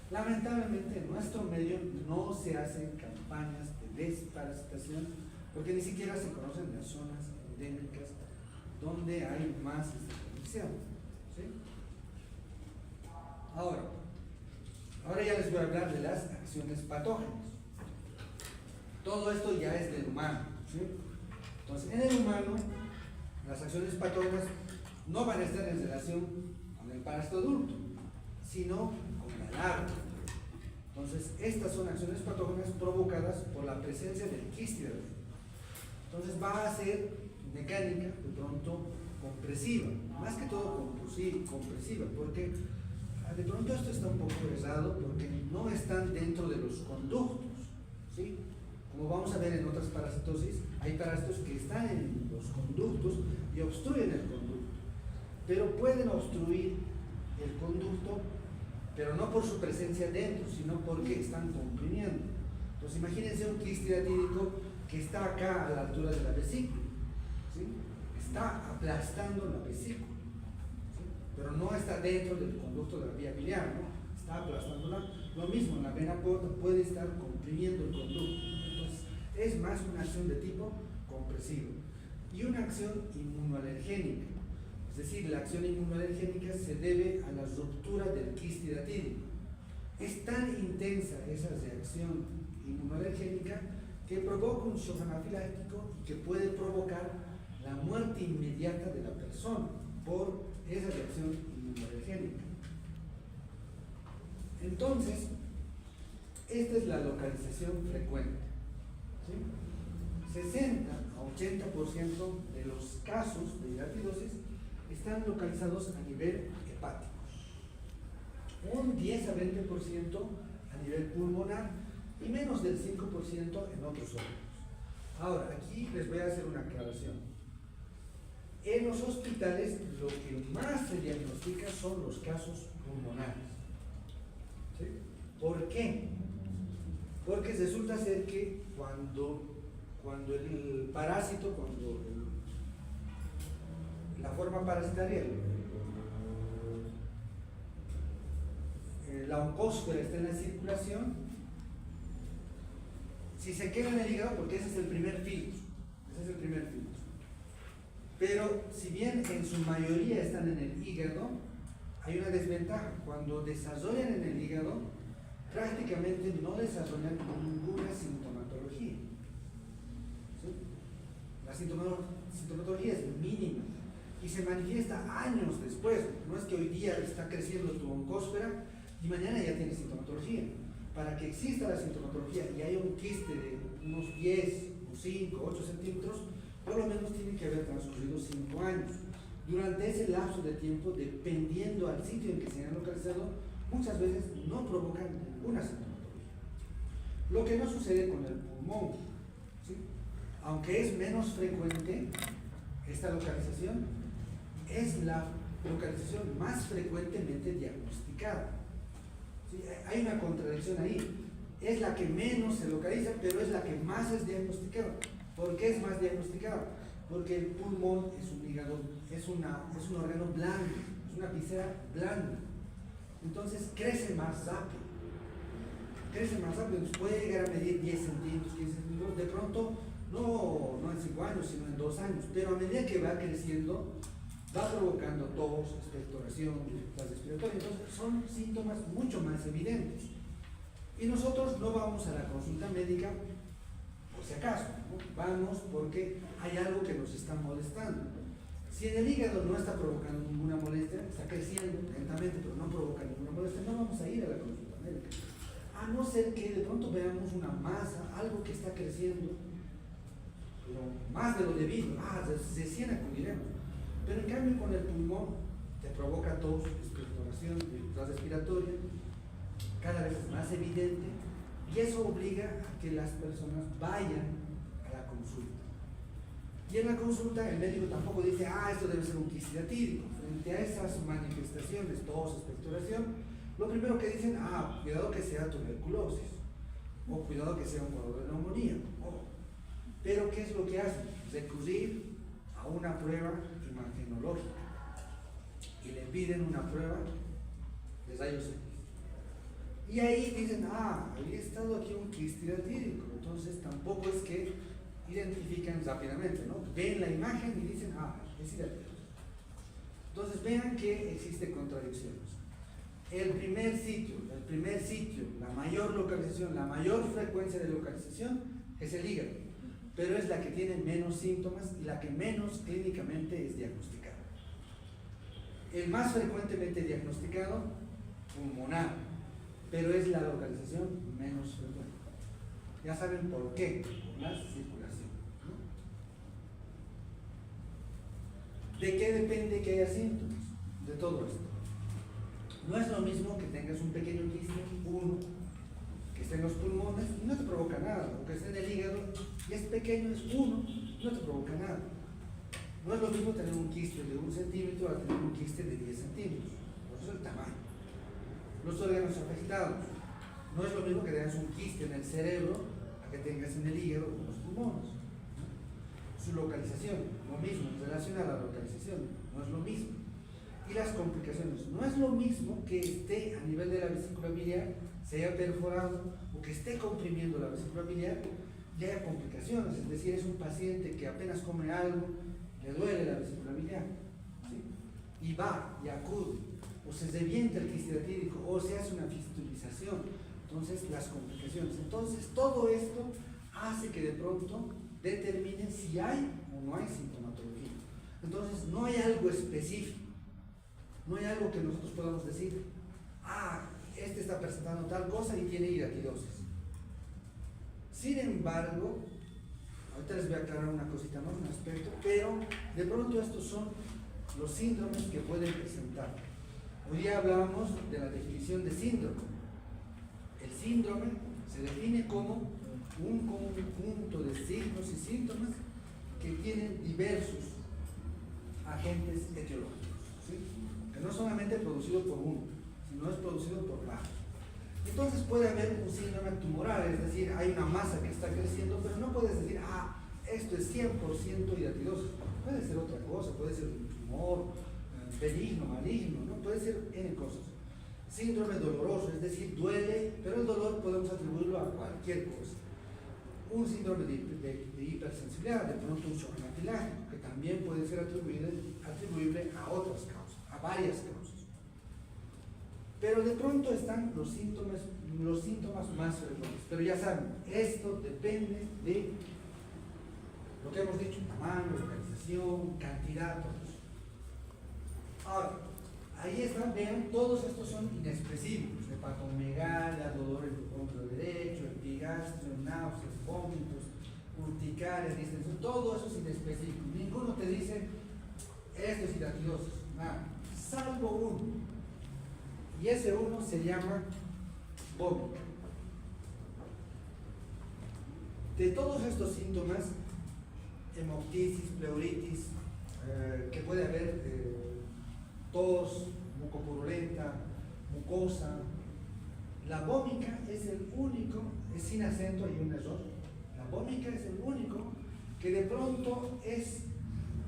Lamentablemente en nuestro medio no se hacen campañas de desparasitación porque ni siquiera se conocen las zonas endémicas donde hay más esta condición, ¿sí? Ahora ya les voy a hablar de las acciones patógenas. Todo esto ya es del humano, ¿sí? Entonces, en el humano, las acciones patógenas no van a estar en relación con el parásito adulto, sino con la larva. Entonces, estas son acciones patógenas provocadas por la presencia del quiste. Entonces, va a ser mecánica, de pronto compresiva, más que todo compresiva, porque de pronto esto está un poco errado porque no están dentro de los conductos, ¿sí? Como vamos a ver en otras parasitosis, hay parásitos que están en los conductos y obstruyen el conducto, pero pueden obstruir el conducto, pero no por su presencia dentro, sino porque están comprimiendo. Entonces imagínense un quiste hidratídico que está acá a la altura de la vesícula, ¿sí? Está aplastando la vesícula, ¿sí? Pero no está dentro del conducto de la vía biliar, ¿no? está aplastándola. Lo mismo, la vena porta puede estar comprimiendo el conducto. Entonces, es más una acción de tipo compresivo. Y una acción inmunoalergénica. Es decir, la acción inmunoalergénica se debe a la ruptura del quiste hidratídico. Es tan intensa esa reacción inmunoalergénica que provoca un shock anafiláctico y que puede provocar la muerte inmediata de la persona por esa reacción inmunoalergénica. Entonces, esta es la localización frecuente. ¿Sí? 60 a 80% de los casos de hidratidosis están localizados a nivel hepático. Un 10 a 20% a nivel pulmonar y menos del 5% en otros órganos. Ahora, aquí les voy a hacer una aclaración. En los hospitales lo que más se diagnostica son los casos pulmonares. ¿Sí? ¿Por qué? Porque resulta ser que cuando el parásito, la forma parasitaria, la oncósfera está en la circulación, si se queda en el hígado, porque ese es el primer filtro, pero si bien en su mayoría están en el hígado, hay una desventaja. Cuando desarrollan en el hígado, prácticamente no desarrollan ninguna sintomatología. ¿Sí? La sintomatología es mínima y se manifiesta años después. No es que hoy día está creciendo tu oncósfera y mañana ya tienes sintomatología. Para que exista la sintomatología y haya un quiste de unos 10, o 5, 8 centímetros, por lo menos tiene que haber transcurrido 5 años. Durante ese lapso de tiempo, dependiendo al sitio en que se hayan localizado, muchas veces no provocan ninguna sintomatología. Lo que no sucede con el pulmón, ¿sí? Aunque es menos frecuente esta localización, es la localización más frecuentemente diagnosticada. ¿Sí? Hay una contradicción ahí. Es la que menos se localiza, pero es la que más es diagnosticada. ¿Por qué es más diagnosticada? Porque el pulmón es un hígado, es un órgano blando, es una visera blanda. Entonces crece más rápido. Entonces puede llegar a medir 10 centímetros, 15 centímetros, de pronto, no en 5 años, sino en 2 años. Pero a medida que va creciendo, va provocando tos, expectoración, dificultad respiratoria. Entonces son síntomas mucho más evidentes. Y nosotros no vamos a la consulta médica por si acaso, ¿no? Vamos porque hay algo que nos está molestando. Si en el hígado no está provocando ninguna molestia, está creciendo lentamente, pero no provoca ninguna molestia, no vamos a ir a la consulta médica. A no ser que de pronto veamos una masa, algo que está creciendo, pero más de lo debido, recién acudiremos. Pero en cambio con el pulmón te provoca tos, expectoración, dificultad respiratoria, cada vez es más evidente, y eso obliga a que las personas vayan a la consulta. Y en la consulta el médico tampoco dice, esto debe ser un quiste hidratídico. Frente a esas manifestaciones, tos, expectoración, lo primero que dicen, cuidado que sea tuberculosis, o cuidado que sea un cuadro de neumonía. Pero ¿qué es lo que hacen? Recurrir a una prueba imagenológica y le piden una prueba de rayos X. Y ahí dicen, había estado aquí un quiste hidratídico. Entonces tampoco es que identifican rápidamente, ¿no? Ven la imagen y dicen, es hidratídico. Entonces vean que existen contradicciones. El primer sitio, la mayor localización, la mayor frecuencia de localización es el hígado, pero es la que tiene menos síntomas y la que menos clínicamente es diagnosticada. El más frecuentemente diagnosticado, pulmonar, pero es la localización menos frecuente. Ya saben por qué, por más circulación, ¿no? ¿De qué depende que haya síntomas? De todo esto. No es lo mismo que tengas un pequeño quiste, uno, que esté en los pulmones y no te provoca nada, o que esté en el hígado y es pequeño, es uno, no te provoca nada. No es lo mismo tener un quiste de 1 centímetro a tener un quiste de 10 centímetros, por eso es el tamaño. Los órganos afectados, no es lo mismo que tengas un quiste en el cerebro a que tengas en el hígado o en los pulmones. Su localización, lo mismo, en relación a la localización, no es lo mismo. y las complicaciones. No es lo mismo que esté a nivel de la vesícula biliar, se haya perforado, o que esté comprimiendo la vesícula biliar y haya complicaciones. Es decir, es un paciente que apenas come algo, le duele la vesícula biliar, ¿sí? Y va y acude, o se revienta el quiste hidratídico, o se hace una fistulización. Entonces, las complicaciones. Entonces, todo esto hace que de pronto determine si hay o no hay sintomatología. Entonces, no hay algo específico, no hay algo que nosotros podamos decir, este está presentando tal cosa y tiene hidatidosis. Sin embargo, ahorita les voy a aclarar una cosita más, un aspecto, pero de pronto estos son los síndromes que pueden presentar. Hoy día hablábamos de la definición de síndrome. El síndrome se define como un conjunto de signos y síntomas que tienen diversos agentes etiológicos, ¿sí? Que no es solamente producido por uno, sino es producido por varios. Entonces puede haber un síndrome tumoral, es decir, hay una masa que está creciendo, pero no puedes decir, esto es 100% hidatidosis. Puede ser otra cosa, puede ser un tumor benigno, maligno, ¿no? Puede ser N cosas. Síndrome doloroso, es decir, duele, pero el dolor podemos atribuirlo a cualquier cosa. Un síndrome de hipersensibilidad, de pronto un shock anafiláctico, que también puede ser atribuible a otras causas, a varias causas. Pero de pronto están los síntomas más frecuentes. Pero ya saben, esto depende de lo que hemos dicho, tamaño, localización, cantidad, todo eso. Ahora, ahí están, vean, todos estos son inespecíficos: hepatomegalia, dolor en el hombro derecho, epigastrio, náuseas, vómitos, urticaria, distensión, todo eso es inespecífico. Ninguno te dice, esto es hidatidosis, nada, salvo uno. Y ese uno se llama vómito. De todos estos síntomas, hemoptisis, pleuritis, que puede haber tos, mucopurulenta, mucosa, la vómica es el único, es sin acento, hay un error. La vómica es el único que de pronto es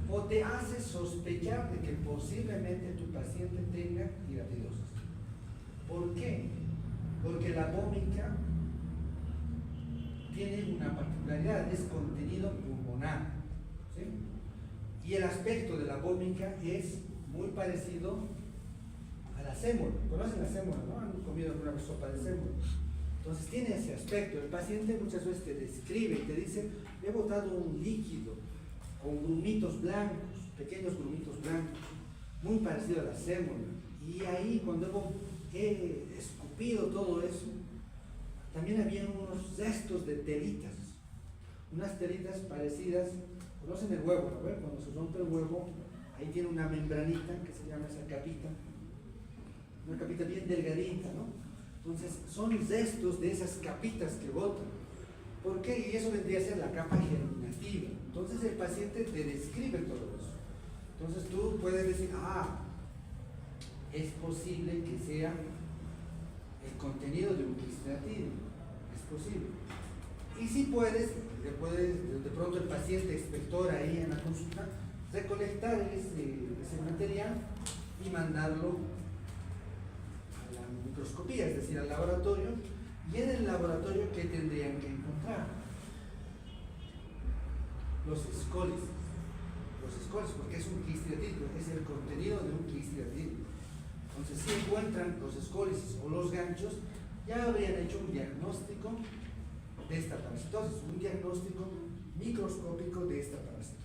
o te hace sospechar de que posiblemente tu paciente tenga hidatidosis. ¿Por qué? Porque la vómica tiene una particularidad, es contenido pulmonar, ¿sí? Y el aspecto de la vómica es muy parecido a la sémola. ¿Conocen la sémola, no? Han comido alguna vez sopa de sémola. Entonces tiene ese aspecto. El paciente muchas veces te describe y te dice, he botado un líquido con grumitos blancos, pequeños grumitos blancos, muy parecido a la sémola. Y ahí cuando he escupido todo eso, también había unos restos de telitas, unas telitas parecidas. ¿Conocen el huevo? ¿No? Cuando se rompe el huevo, ahí tiene una membranita que se llama esa capita, una capita bien delgadita, ¿no? Entonces son restos de esas capitas que botan. ¿Por qué? Y eso vendría a ser la capa germinativa. Entonces el paciente te describe todo eso. Entonces tú puedes decir, es posible que sea el contenido de un quiste hidratídico, es posible. Y si puedes, de pronto el paciente expectora ahí en la consulta, recolectar ese material y mandarlo a la microscopía, es decir, al laboratorio. Y en el laboratorio, ¿qué tendrían que encontrar? Los escólices. Los escólices, porque es un quiste hidratídico, es el contenido de un quiste hidratídico. Entonces, si encuentran los escólices o los ganchos, ya habrían hecho un diagnóstico de esta parasitosis, un diagnóstico microscópico de esta parasitosis.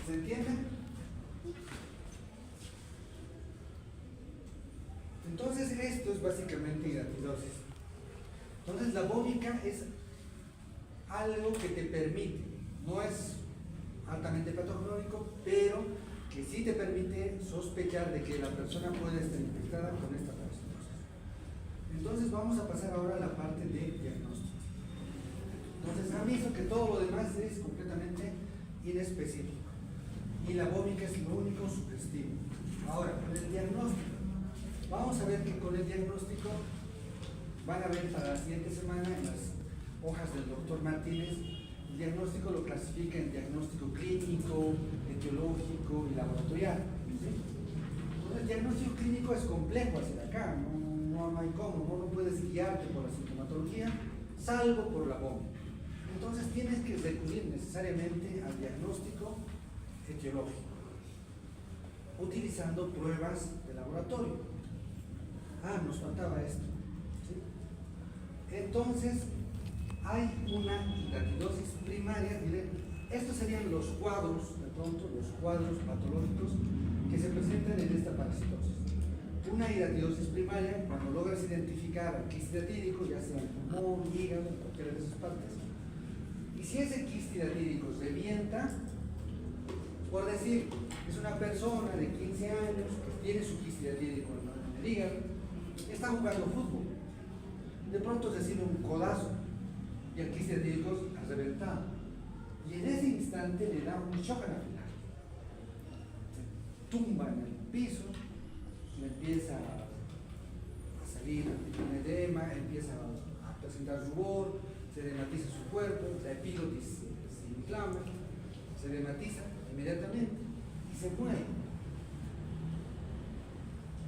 ¿Se entiende? básicamente hidatidosis. Entonces la vómica es algo que te permite, no es altamente patológico, pero que sí te permite sospechar de que la persona puede estar infectada con esta parasitosis. Entonces vamos a pasar ahora a la parte de diagnóstico. Entonces aviso que todo lo demás es completamente inespecífico y la vómica es lo único sugestivo. Ahora, con el diagnóstico, vamos a ver que con el diagnóstico van a ver para la siguiente semana en las hojas del doctor Martínez. El diagnóstico lo clasifica en diagnóstico clínico, etiológico y laboratorial. ¿Sí? Entonces, el diagnóstico clínico es complejo hacia acá, no hay cómo, no puedes guiarte por la sintomatología, salvo por la vómita. Entonces tienes que recurrir necesariamente al diagnóstico etiológico, utilizando pruebas de laboratorio. Nos faltaba esto. ¿Sí? Entonces, hay una hidatidosis primaria. Estos serían los cuadros, de pronto, los cuadros patológicos que se presentan en esta parasitosis. Una hidatidosis primaria, cuando logras identificar al quiste hidatídico, ya sea en pulmón, hígado, cualquiera de esas partes. Y si ese quiste hidatídico revienta, por decir, es una persona de 15 años que tiene su quiste hidatídico en el hígado, está jugando fútbol. De pronto recibe un codazo y el quiste hidatídico ha reventado. Y en ese instante le da un shock anafiláctico. Se tumba en el piso, le empieza a salir un edema, empieza a presentar rubor, se edematiza su cuerpo, la epiglotis se inflama, se edematiza inmediatamente y se muere.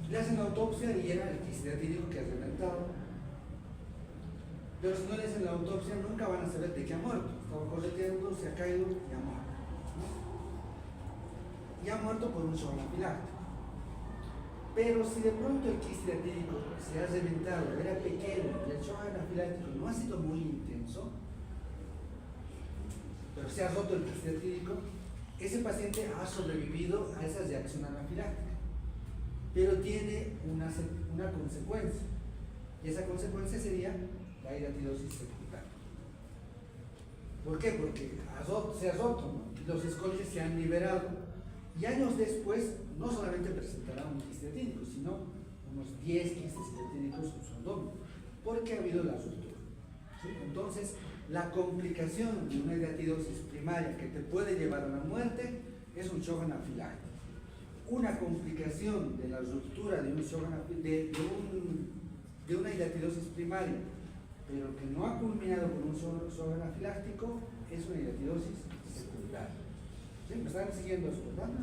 Le hacen la autopsia y era el quiste hidatídico que ha reventado. Pero si no le hacen la autopsia, nunca van a saber de qué ha muerto. Estaba correteando, se ha caído y ha muerto. Y ha muerto por un shock anafiláctico. Pero si de pronto el quiste hidatídico se ha reventado, era pequeño y el shock anafiláctico no ha sido muy intenso, pero se ha roto el quiste hidatídico, ese paciente ha sobrevivido a esa reacción anafiláctica, pero tiene una consecuencia, y esa consecuencia sería la hidatidosis secundaria. ¿Por qué? Porque se ha roto, ¿no? Los escolices se han liberado, y años después no solamente presentará un quiste hidatídico, sino unos 10 quistes hidatídicos en su abdomen, porque ha habido la ruptura. ¿Sí? Entonces, la complicación de una hidatidosis primaria que te puede llevar a la muerte es un shock anafiláctico. Una complicación de la ruptura de una hidatidosis primaria, pero que no ha culminado con un shock anafiláctico, es una hidatidosis secundaria. ¿Sí? ¿Me están siguiendo esto, verdad?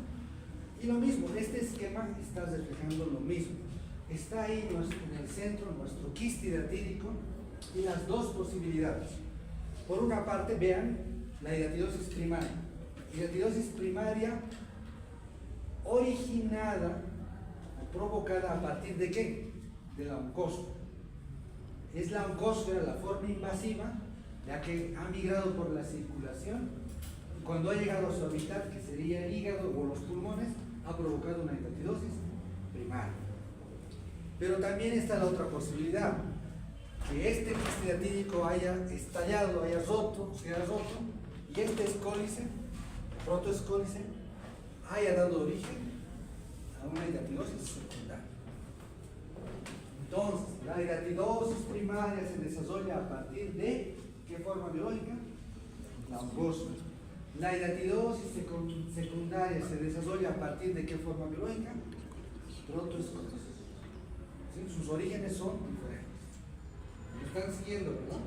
Y lo mismo, este esquema está reflejando lo mismo. Está ahí en el centro nuestro quiste hidatídico y las dos posibilidades. Por una parte, vean la hidatidosis primaria. Hidatidosis primaria originada o provocada a partir de ¿qué? De la oncósfera. Es la oncósfera la forma invasiva, ya que ha migrado por la circulación y cuando ha llegado a su hábitat, que sería el hígado o los pulmones, ha provocado una hidatidosis primaria. Pero también está la otra posibilidad, que este quiste hidatídico haya estallado, se haya roto, y este escólice, protoescólice, haya dado origen a una hidatidosis secundaria. Entonces, la hidatidosis primaria se desarrolla a partir de ¿qué forma biológica? La oncósfera. La hidatidosis secundaria se desarrolla a partir de ¿qué forma biológica? Protoescólice. ¿Sí? Sus orígenes son diferentes. Me están siguiendo, ¿verdad?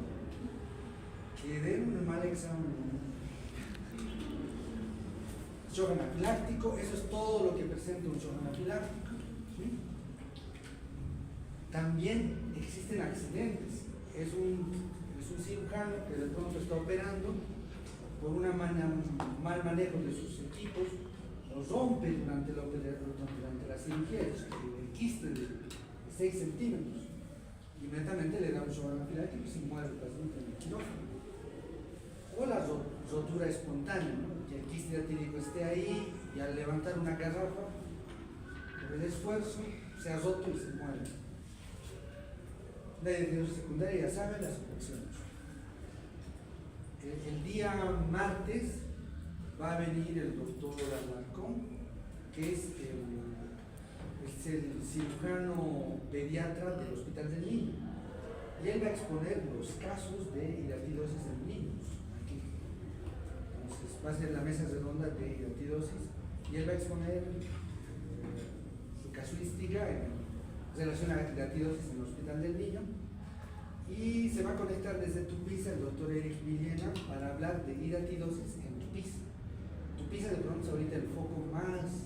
Que den un mal examen. Shock anafiláctico, eso es todo lo que presenta un shock anafiláctico. ¿Sí? También existen accidentes. Es un cirujano que de pronto está operando por un mal manejo de sus equipos, los rompe durante la cirugía, el quiste de 6 centímetros. Inmediatamente le da un shock anafiláctico y se muere el paciente en el quirófano. O la rotura espontánea, ¿no? Que el quiste hidatídico esté ahí y al levantar una garrafa, por el esfuerzo, se ha roto y se muere. La hiatidosis secundaria, ya saben, las infecciones. El día martes va a venir el doctor Alarcón, que es el cirujano pediatra del Hospital del Niño. Y él va a exponer los casos de hiatidosis en niños. Aquí. Entonces, va a ser la mesa redonda de hiatidosis y él va a exponer su casuística en relación a la hiatidosis en el Hospital del Niño. Y se va a conectar desde Tupiza el doctor Eric Villena para hablar de hiatidosis en Tupiza. Tupiza de pronto es ahorita el foco más,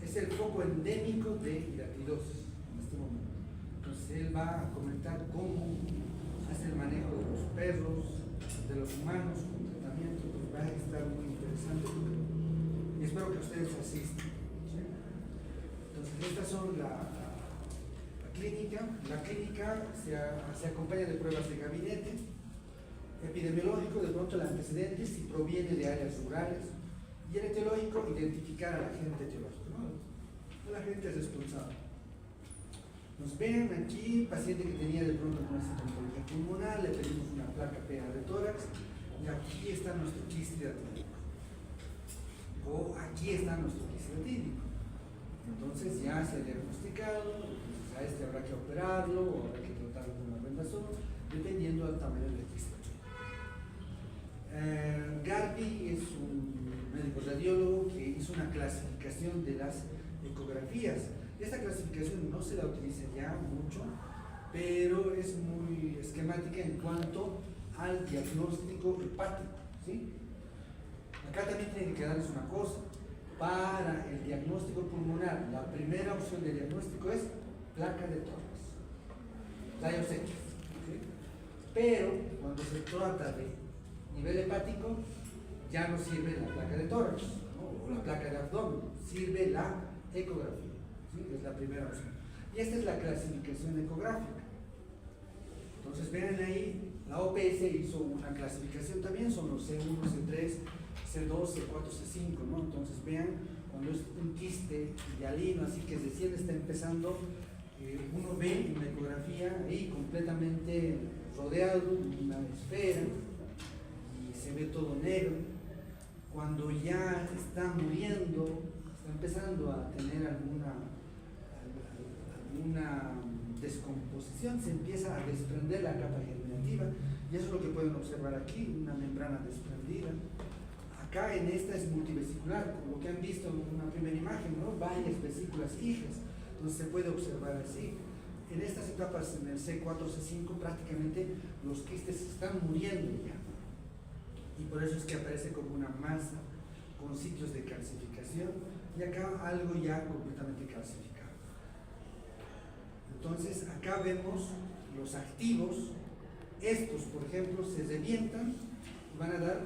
es el foco endémico de hiatidosis en este momento. Entonces él va a comentar cómo hace el manejo de los perros, de los humanos con tratamiento. Pues va a estar muy interesante y espero que ustedes asistan. ¿Sí? Entonces estas son la clínica. La clínica se acompaña de pruebas de gabinete, epidemiológico, de pronto el antecedente si proviene de áreas rurales, y el etiológico, identificar al agente etiológico, ¿no? El agente es responsable. Nos ven aquí, paciente que tenía de pronto una sintomatología pulmonar, le pedimos una placa PA de tórax, y aquí está nuestro quiste atípico. O aquí está nuestro quiste atípico. Entonces ya se ha diagnosticado, entonces a este habrá que operarlo o habrá que tratarlo con una vendazón, dependiendo del tamaño del quiste. Garbi es un médico radiólogo que hizo una clasificación de las ecografías. Esta clasificación no se la utiliza ya mucho, pero es muy esquemática en cuanto al diagnóstico hepático, ¿sí? Acá también tienen que darles una cosa. Para el diagnóstico pulmonar, la primera opción de diagnóstico es placa de tórax, rayos X, ¿sí? Pero cuando se trata de nivel hepático, ya no sirve la placa de tórax, ¿no? O la placa de abdomen, sirve la ecografía, ¿sí? Es la primera opción. Y esta es la clasificación ecográfica. Entonces vean ahí, la OPS hizo una clasificación también, son los C1, C3, C2, C4, C5, ¿no? Entonces vean, cuando es un quiste hialino, así que recién está empezando, uno ve en la ecografía ahí completamente rodeado de una esfera y se ve todo negro. Cuando ya está muriendo, está empezando a tener alguna descomposición, se empieza a desprender la capa germinativa, y eso es lo que pueden observar aquí, una membrana desprendida. Acá en esta es multivesicular, como lo que han visto en una primera imagen, ¿no? Varias vesículas hijas, entonces se puede observar así. En estas etapas, en el C4, C5, prácticamente los quistes están muriendo ya, y por eso es que aparece como una masa con sitios de calcificación, y acá algo ya completamente calcificado. Entonces acá vemos los activos. Estos, por ejemplo, se revientan y van a dar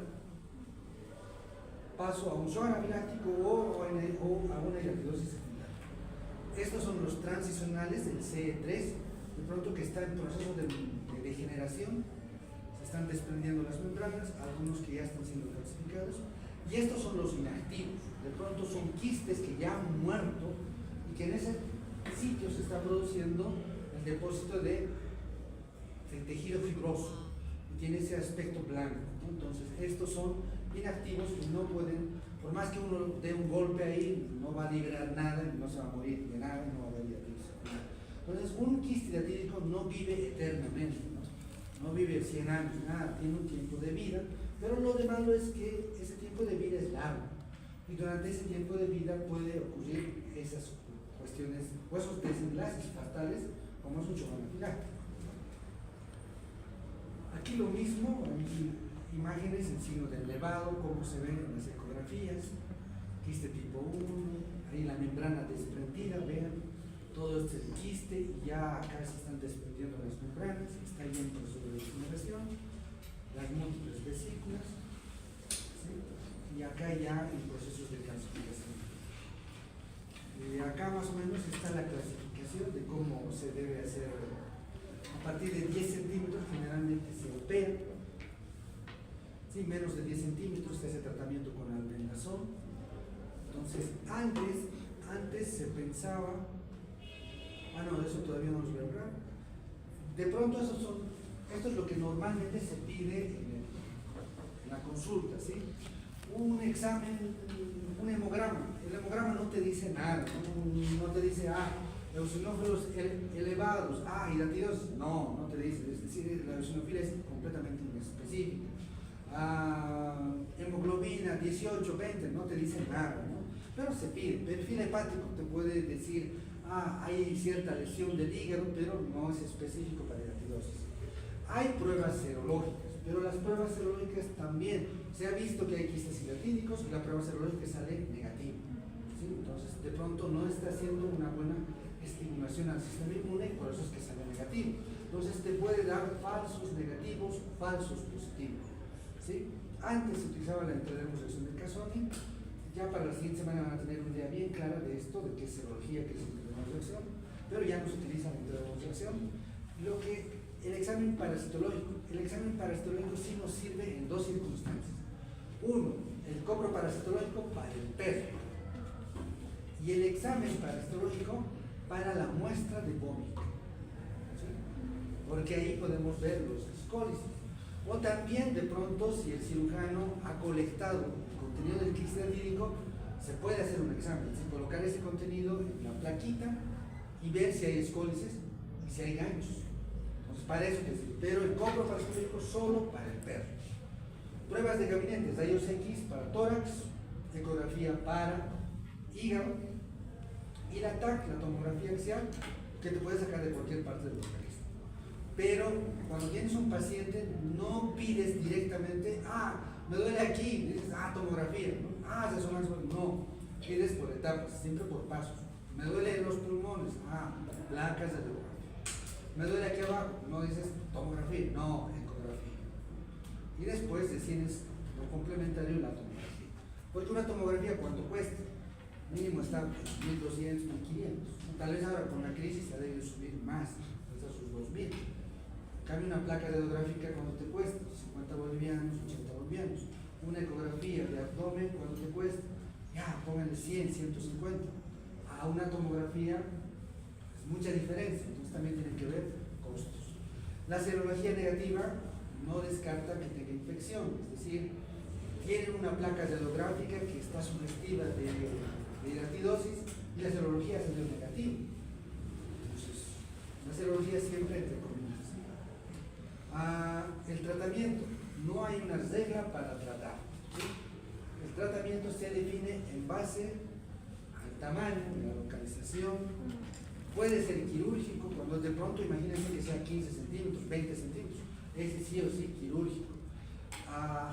paso a un shock anafiláctico o a una hiatidosis secundaria. Estos son los transicionales del CE3, de pronto que está en proceso de degeneración, se están desprendiendo las membranas, algunos que ya están siendo calcificados, y estos son los inactivos, de pronto son quistes que ya han muerto y que en ese sitio se está produciendo el depósito de tejido fibroso y tiene ese aspecto blanco, ¿no? Entonces estos son inactivos que no pueden, por más que uno dé un golpe ahí, no va a liberar nada, no se va a morir de nada, no va a haber hiatidosis. Entonces un quiste hiatídico no vive eternamente, no vive 100 años, nada, tiene un tiempo de vida, pero lo de malo es que ese tiempo de vida es largo y durante ese tiempo de vida puede ocurrir esas cuestiones o esos desenlaces fatales como es un shock anafiláctico. Aquí lo mismo, hay imágenes en signo de elevado, como se ven en las ecografías, quiste tipo 1, ahí la membrana desprendida, vean, todo este es el quiste y ya acá se están desprendiendo las membranas, está ahí en proceso de degeneración, las múltiples vesículas, ¿sí? Y acá ya en procesos de calcificación. Acá más o menos está la clasificación de cómo se debe hacer. A partir de 10 centímetros generalmente se opera, ¿sí? Menos de 10 centímetros se hace tratamiento con albendazol. Entonces antes se pensaba Ah, no, eso todavía no los voy a hablar. De pronto esto es lo que normalmente se pide en la consulta, ¿sí? Un examen, un hemograma. El hemograma no te dice nada, no te dice, eosinófilos elevados, hidatidosis. No, no te dice. Es decir, la eosinofilia es completamente inespecífica. Hemoglobina 18, 20, no te dice nada, ¿no? Pero se pide. Perfil hepático te puede decir, hay cierta lesión del hígado, pero no es específico para hidatidosis. Hay pruebas serológicas, pero las pruebas serológicas también, se ha visto que hay quistes hidatídicos y la prueba serológica sale negativa, ¿sí? Entonces, de pronto no está haciendo una buena estimulación al sistema inmune y por eso es que sale negativo. Entonces, te puede dar falsos negativos, falsos positivos, ¿sí? Antes se utilizaba la intradermosección de Casoni. Ya para la siguiente semana van a tener una idea bien clara de esto, de qué es serología, qué es intradermosección, pero ya no se utiliza la intradermosección. El examen parasitológico sí nos sirve en dos circunstancias. Uno, el coproparasitológico para el perro, y el examen parasitológico para la muestra de vómito, ¿sí? Porque ahí podemos ver los escólices. O también, de pronto, si el cirujano ha colectado el contenido del quiste hidatídico, se puede hacer un examen, ¿sí? Colocar ese contenido en la plaquita y ver si hay escólices y si hay ganchos. Entonces, para eso te sirve. Pero el coproparasitológico solo para el perro. Pruebas de gabinete, rayos X para tórax, ecografía para hígado, y la TAC, la tomografía axial, que te puede sacar de cualquier parte del organismo. Pero cuando tienes un paciente, no pides directamente, me duele aquí, dices, tomografía, ¿no? Resonancia, no, pides por etapas, siempre por pasos. Me duele en los pulmones, placas de tomografía. Me duele aquí abajo, no dices tomografía, no, ecografía. Y después decides lo complementario, la tomografía. Porque una tomografía, ¿cuánto cuesta? Mínimo está en 1.200, 1.500. Tal vez ahora con la crisis ha debido subir más, hasta sus 2.000. Cambia una placa radiográfica, ¿cuánto te cuesta? 50 bolivianos, 80 bolivianos. Una ecografía de abdomen, ¿cuánto te cuesta? Pónganle 100, 150. A una tomografía es mucha diferencia, entonces también tienen que ver costos. La serología negativa no descarta que tenga infección, es decir, tienen una placa radiográfica que está sugestiva de hidatidosis y la serología salió negativa. Entonces, la serología siempre entre comillas. El tratamiento, no hay una regla para tratar, ¿sí? El tratamiento se define en base al tamaño, la localización. Puede ser quirúrgico, cuando de pronto imagínense que sea 15 centímetros, 20 centímetros, ese sí o sí quirúrgico.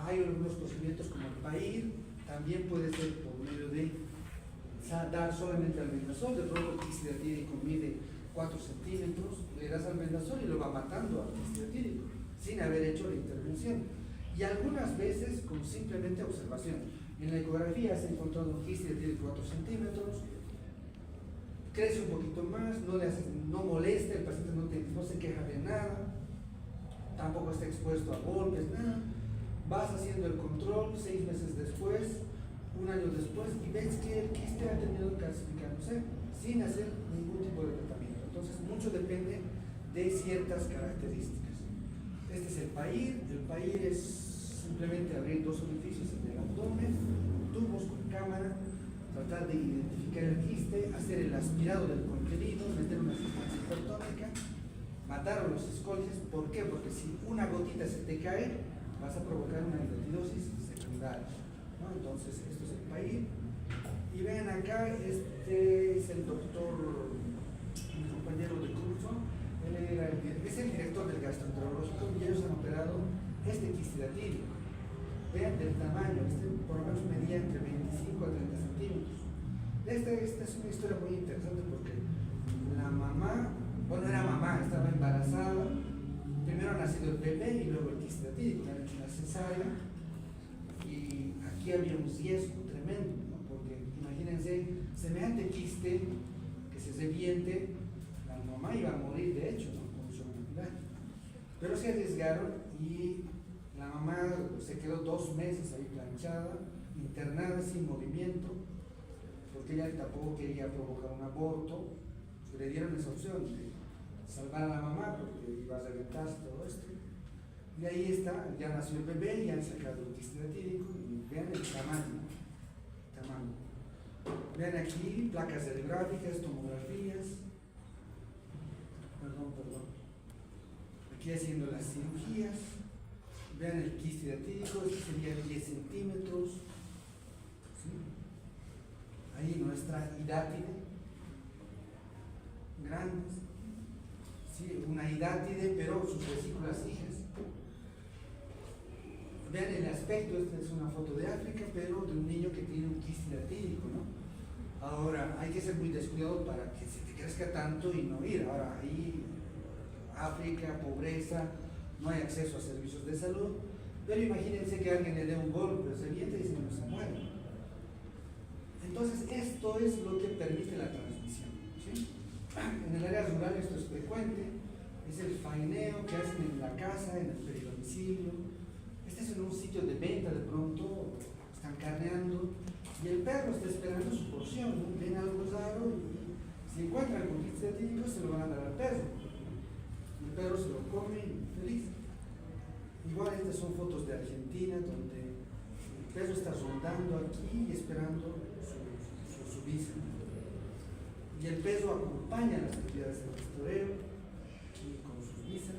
Hay algunos procedimientos como el PAIR, también puede ser por medio de dar solamente albendazol. De pronto el quiste hidatídico mide 4 centímetros, le das albendazol y lo va matando al quiste hidatídico sin haber hecho la intervención. Y algunas veces con simplemente observación. En la ecografía se ha encontrado un quiste hidatídico de 4 centímetros, crece un poquito más, no molesta, el paciente no se queja de nada, tampoco está expuesto a golpes, nada. Vas haciendo el control 6 meses después, 1 año después, y ves que el quiste ha terminado calcificándose sin hacer ningún tipo de tratamiento. Entonces, mucho depende de ciertas características. Este es el PAIR. El PAIR es simplemente abrir 2 orificios en el abdomen, tubos con cámara, tratar de identificar el quiste, hacer el aspirado del contenido, meter una sustancia hipertónica, matar a los escólices. ¿Por qué? Porque si una gotita se te cae, vas a provocar una hidatidosis secundaria, ¿no? Entonces, esto es el PAIR. Y ven acá, este es el doctor, mi compañero de curso, es el director del gastroenterológico, y ellos han operado este quiste hidatídico. Vean del tamaño, por lo menos medía entre 25 a 30 centímetros. Esta es una historia muy interesante porque la mamá, era mamá, estaba embarazada, primero ha nacido el bebé y luego el quiste hidatídico, le han hecho una cesárea, y aquí había un riesgo tremendo, ¿no? Porque imagínense, semejante quiste que se reviente, la mamá iba a morir de hecho, ¿no? Pero se arriesgaron y la mamá se quedó 2 meses ahí planchada, internada sin movimiento, porque ella tampoco quería provocar un aborto, le dieron esa opción de salvar a la mamá porque iba a reventarse todo esto. Y ahí está, ya nació el bebé, ya han sacado el quiste etílico y vean el tamaño. Vean aquí placas radiográficas, tomografías. Perdón. Aquí haciendo las cirugías. Vean el quiste etílico, este sería 10 centímetros. ¿Sí? Ahí nuestra hidátide, grandes. ¿Sí? Una hidátide, pero sus vesículas hijas. Vean el aspecto, esta es una foto de África, pero de un niño que tiene un quiste etílico, ¿no? Ahora, hay que ser muy descuidado para que se te crezca tanto y no ir. Ahora, ahí, África, pobreza, no hay acceso a servicios de salud, pero imagínense que alguien le dé un golpe, se revienta y se muere. Entonces, esto es lo que permite la transmisión, ¿sí? En el área rural esto es frecuente, es el faeneo que hacen en la casa, en el peridomicilio. Este es en un sitio de venta, de pronto están carneando y el perro está esperando su porción, ¿no? Ven algo raro y si encuentran con quiste etílico se lo van a dar al perro. El perro se lo come feliz. Igual estas son fotos de Argentina donde el perro está rondando aquí y esperando su visa. Y el perro acompaña las actividades del pastoreo aquí con sus visas.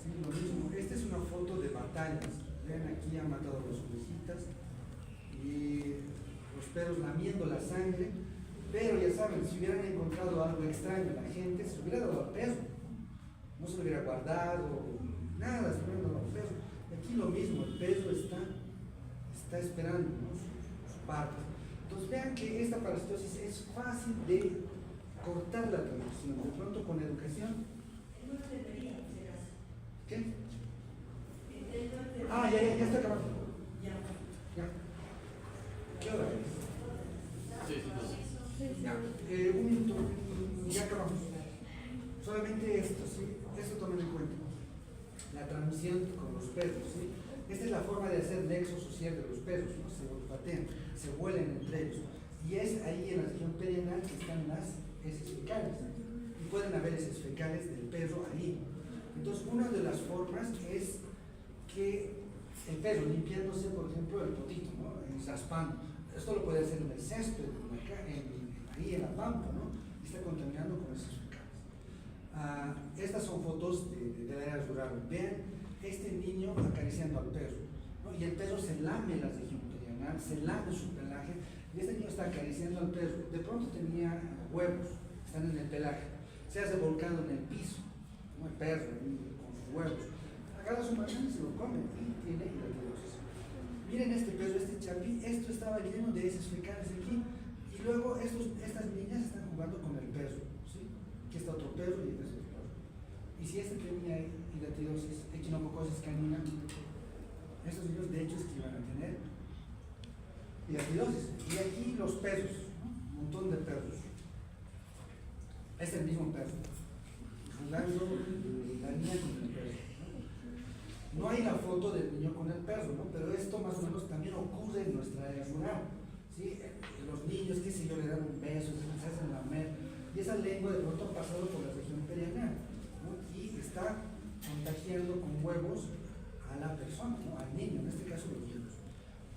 Sí, lo mismo. Esta es una foto de batallas. Vean, aquí han matado a las ovejitas y los perros lamiendo la sangre, pero ya saben, si hubieran encontrado algo extraño la gente, se hubiera dado al perro, no se lo hubiera guardado, nada, se hubiera dado al perro. Aquí lo mismo, el perro está esperando, ¿no? su parte. Entonces vean que esta parasitosis es fácil de cortar la transmisión, de pronto con educación. ¿Qué? Ah, ya está acabando. Ya. ¿Qué hora es? Sí. Ya, un minuto, ya acabamos. Solamente esto, ¿sí? Esto tomen en cuenta. La transmisión con los perros, ¿sí? Esta es la forma de hacer nexo social de los perros, ¿no? Se olfatean, se huelen entre ellos. Y es ahí en la región perianal que están las heces fecales. Y pueden haber heces fecales del perro ahí. Entonces, una de las formas es que el perro limpiándose, por ejemplo, el potito, ¿no? Raspando. Esto lo puede hacer en el césped, ahí en la pampa, ¿no? Y está contaminando con esos fecales. Estas son fotos de la área rural. Vean este niño acariciando al perro, ¿no? Y el perro se lame la región perianal, se lame su pelaje, y este niño está acariciando al perro. De pronto tenía huevos, están en el pelaje, se ha revolcado en el piso, ¿no? El perro con sus huevos. Agarra su manzana y se lo come y tiene hidatidosis. Miren este perro, este chapi, esto estaba lleno de heces fecales aquí, y luego estas niñas están jugando con el perro, ¿sí? Aquí está otro perro y este es otro perro. Y si este tenía hidatidosis, equinococosis canina, estos niños de hecho es que iban a tener hidatidosis. Y aquí los perros, ¿no? Un montón de perros. Es el mismo perro, jugando la niña con el perro. No hay la foto del niño con el perro, ¿no? Pero esto más o menos también ocurre en nuestra área rural, ¿sí? Los niños, qué sé yo, le dan un beso, se hacen lamer, y esa lengua de pronto ha pasado por la región perianal, ¿no? Y está contagiando con huevos a la persona, ¿no? Al niño, en este caso los niños.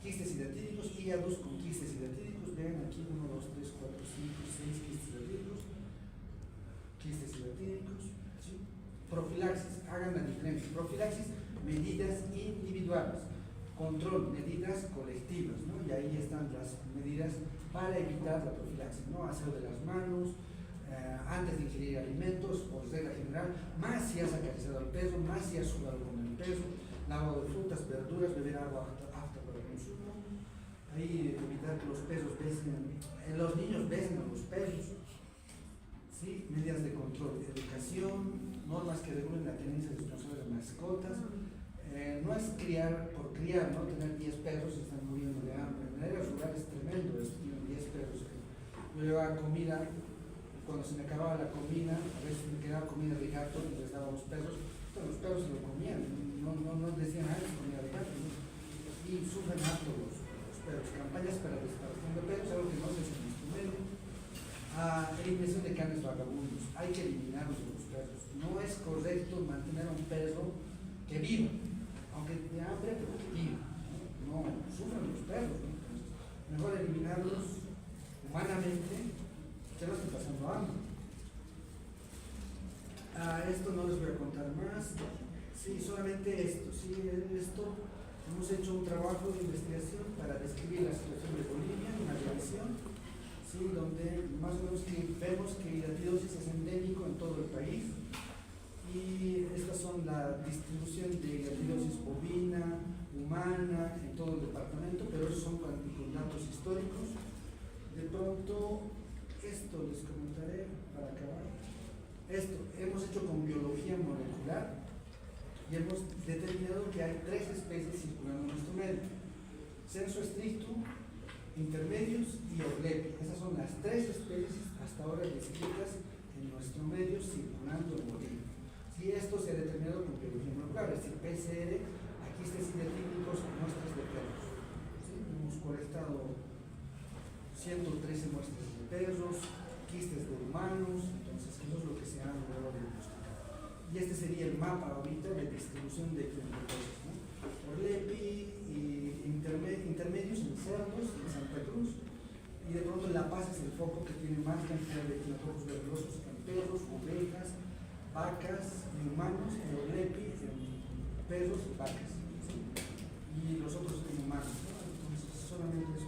Quistes hidatídicos, hígados con quistes hidatídicos, vean aquí 1, 2, 3, 4, 5, 6 quistes hidatídicos, ¿sí? Profilaxis, hagan la diferencia. Profilaxis, medidas individuales. Control, medidas colectivas, ¿no? Y ahí están las medidas para evitar la profilaxis, ¿no? Aseo de las manos, antes de ingerir alimentos, por regla general, más si has acariciado al perro, más si has sudado con el perro, lavado de frutas, verduras, beber agua apta para el consumo. Ahí evitar que los perros besen, los niños besen a los perros, ¿sí? Medidas de control, educación, normas que regulen la tenencia responsable de mascotas. No es criar por criar, ¿no? Tener 10 perros y están muriendo de hambre. En la área rural es tremendo esto, tienen 10 perros. Yo llevaba comida, y cuando se me acababa la comida, a veces me quedaba comida de gato y les daba a los perros, pero los perros se lo comían, no decían nada de comida de gato, ¿no? Y sufren harto los perros. Campañas para desaparición de perros, algo que no se hace en este medio. Eliminación de canes vagabundos. Hay que eliminarlos de los perros. No es correcto mantener a un perro que viva, aunque de hambre, pero que viva. No sufren los perros, ¿no? Mejor eliminarlos humanamente que no estén pasando hambre. Esto no les voy a contar más. Sí, solamente esto. Sí, esto. Hemos hecho un trabajo de investigación para describir la situación de Bolivia, una revisión, ¿sí? Donde más o menos vemos que la etidosis es endémico en todo el país. Y estas son la distribución de etidosis bovina, humana, en todo el departamento, pero esos son con datos históricos. De pronto, esto les comentaré para acabar. Esto hemos hecho con biología molecular y hemos determinado que hay 3 especies circulando en nuestro medio: censo estricto, intermedios y orlepi. Esas son las 3 especies hasta ahora descritas en nuestro medio circulando en Bolivia. Si esto se ha determinado con biología molecular, es decir, PCR, quistes cinetínicos, muestras de perros. ¿Sí? Hemos colectado 113 muestras de perros, quistes de humanos, entonces eso es lo que se ha logrado diagnosticar. Y este sería el mapa ahorita de distribución de ectotosis, ¿no? Orlepi y intermedios en cerdos, en Santa Cruz, y de pronto La Paz es el foco que tiene más cantidad de ectotosis verdosos en perros, ovejas, vacas y humanos, en Orlepi, en perros y vacas, ¿sí? Y los otros en humanos, ¿no? Entonces solamente eso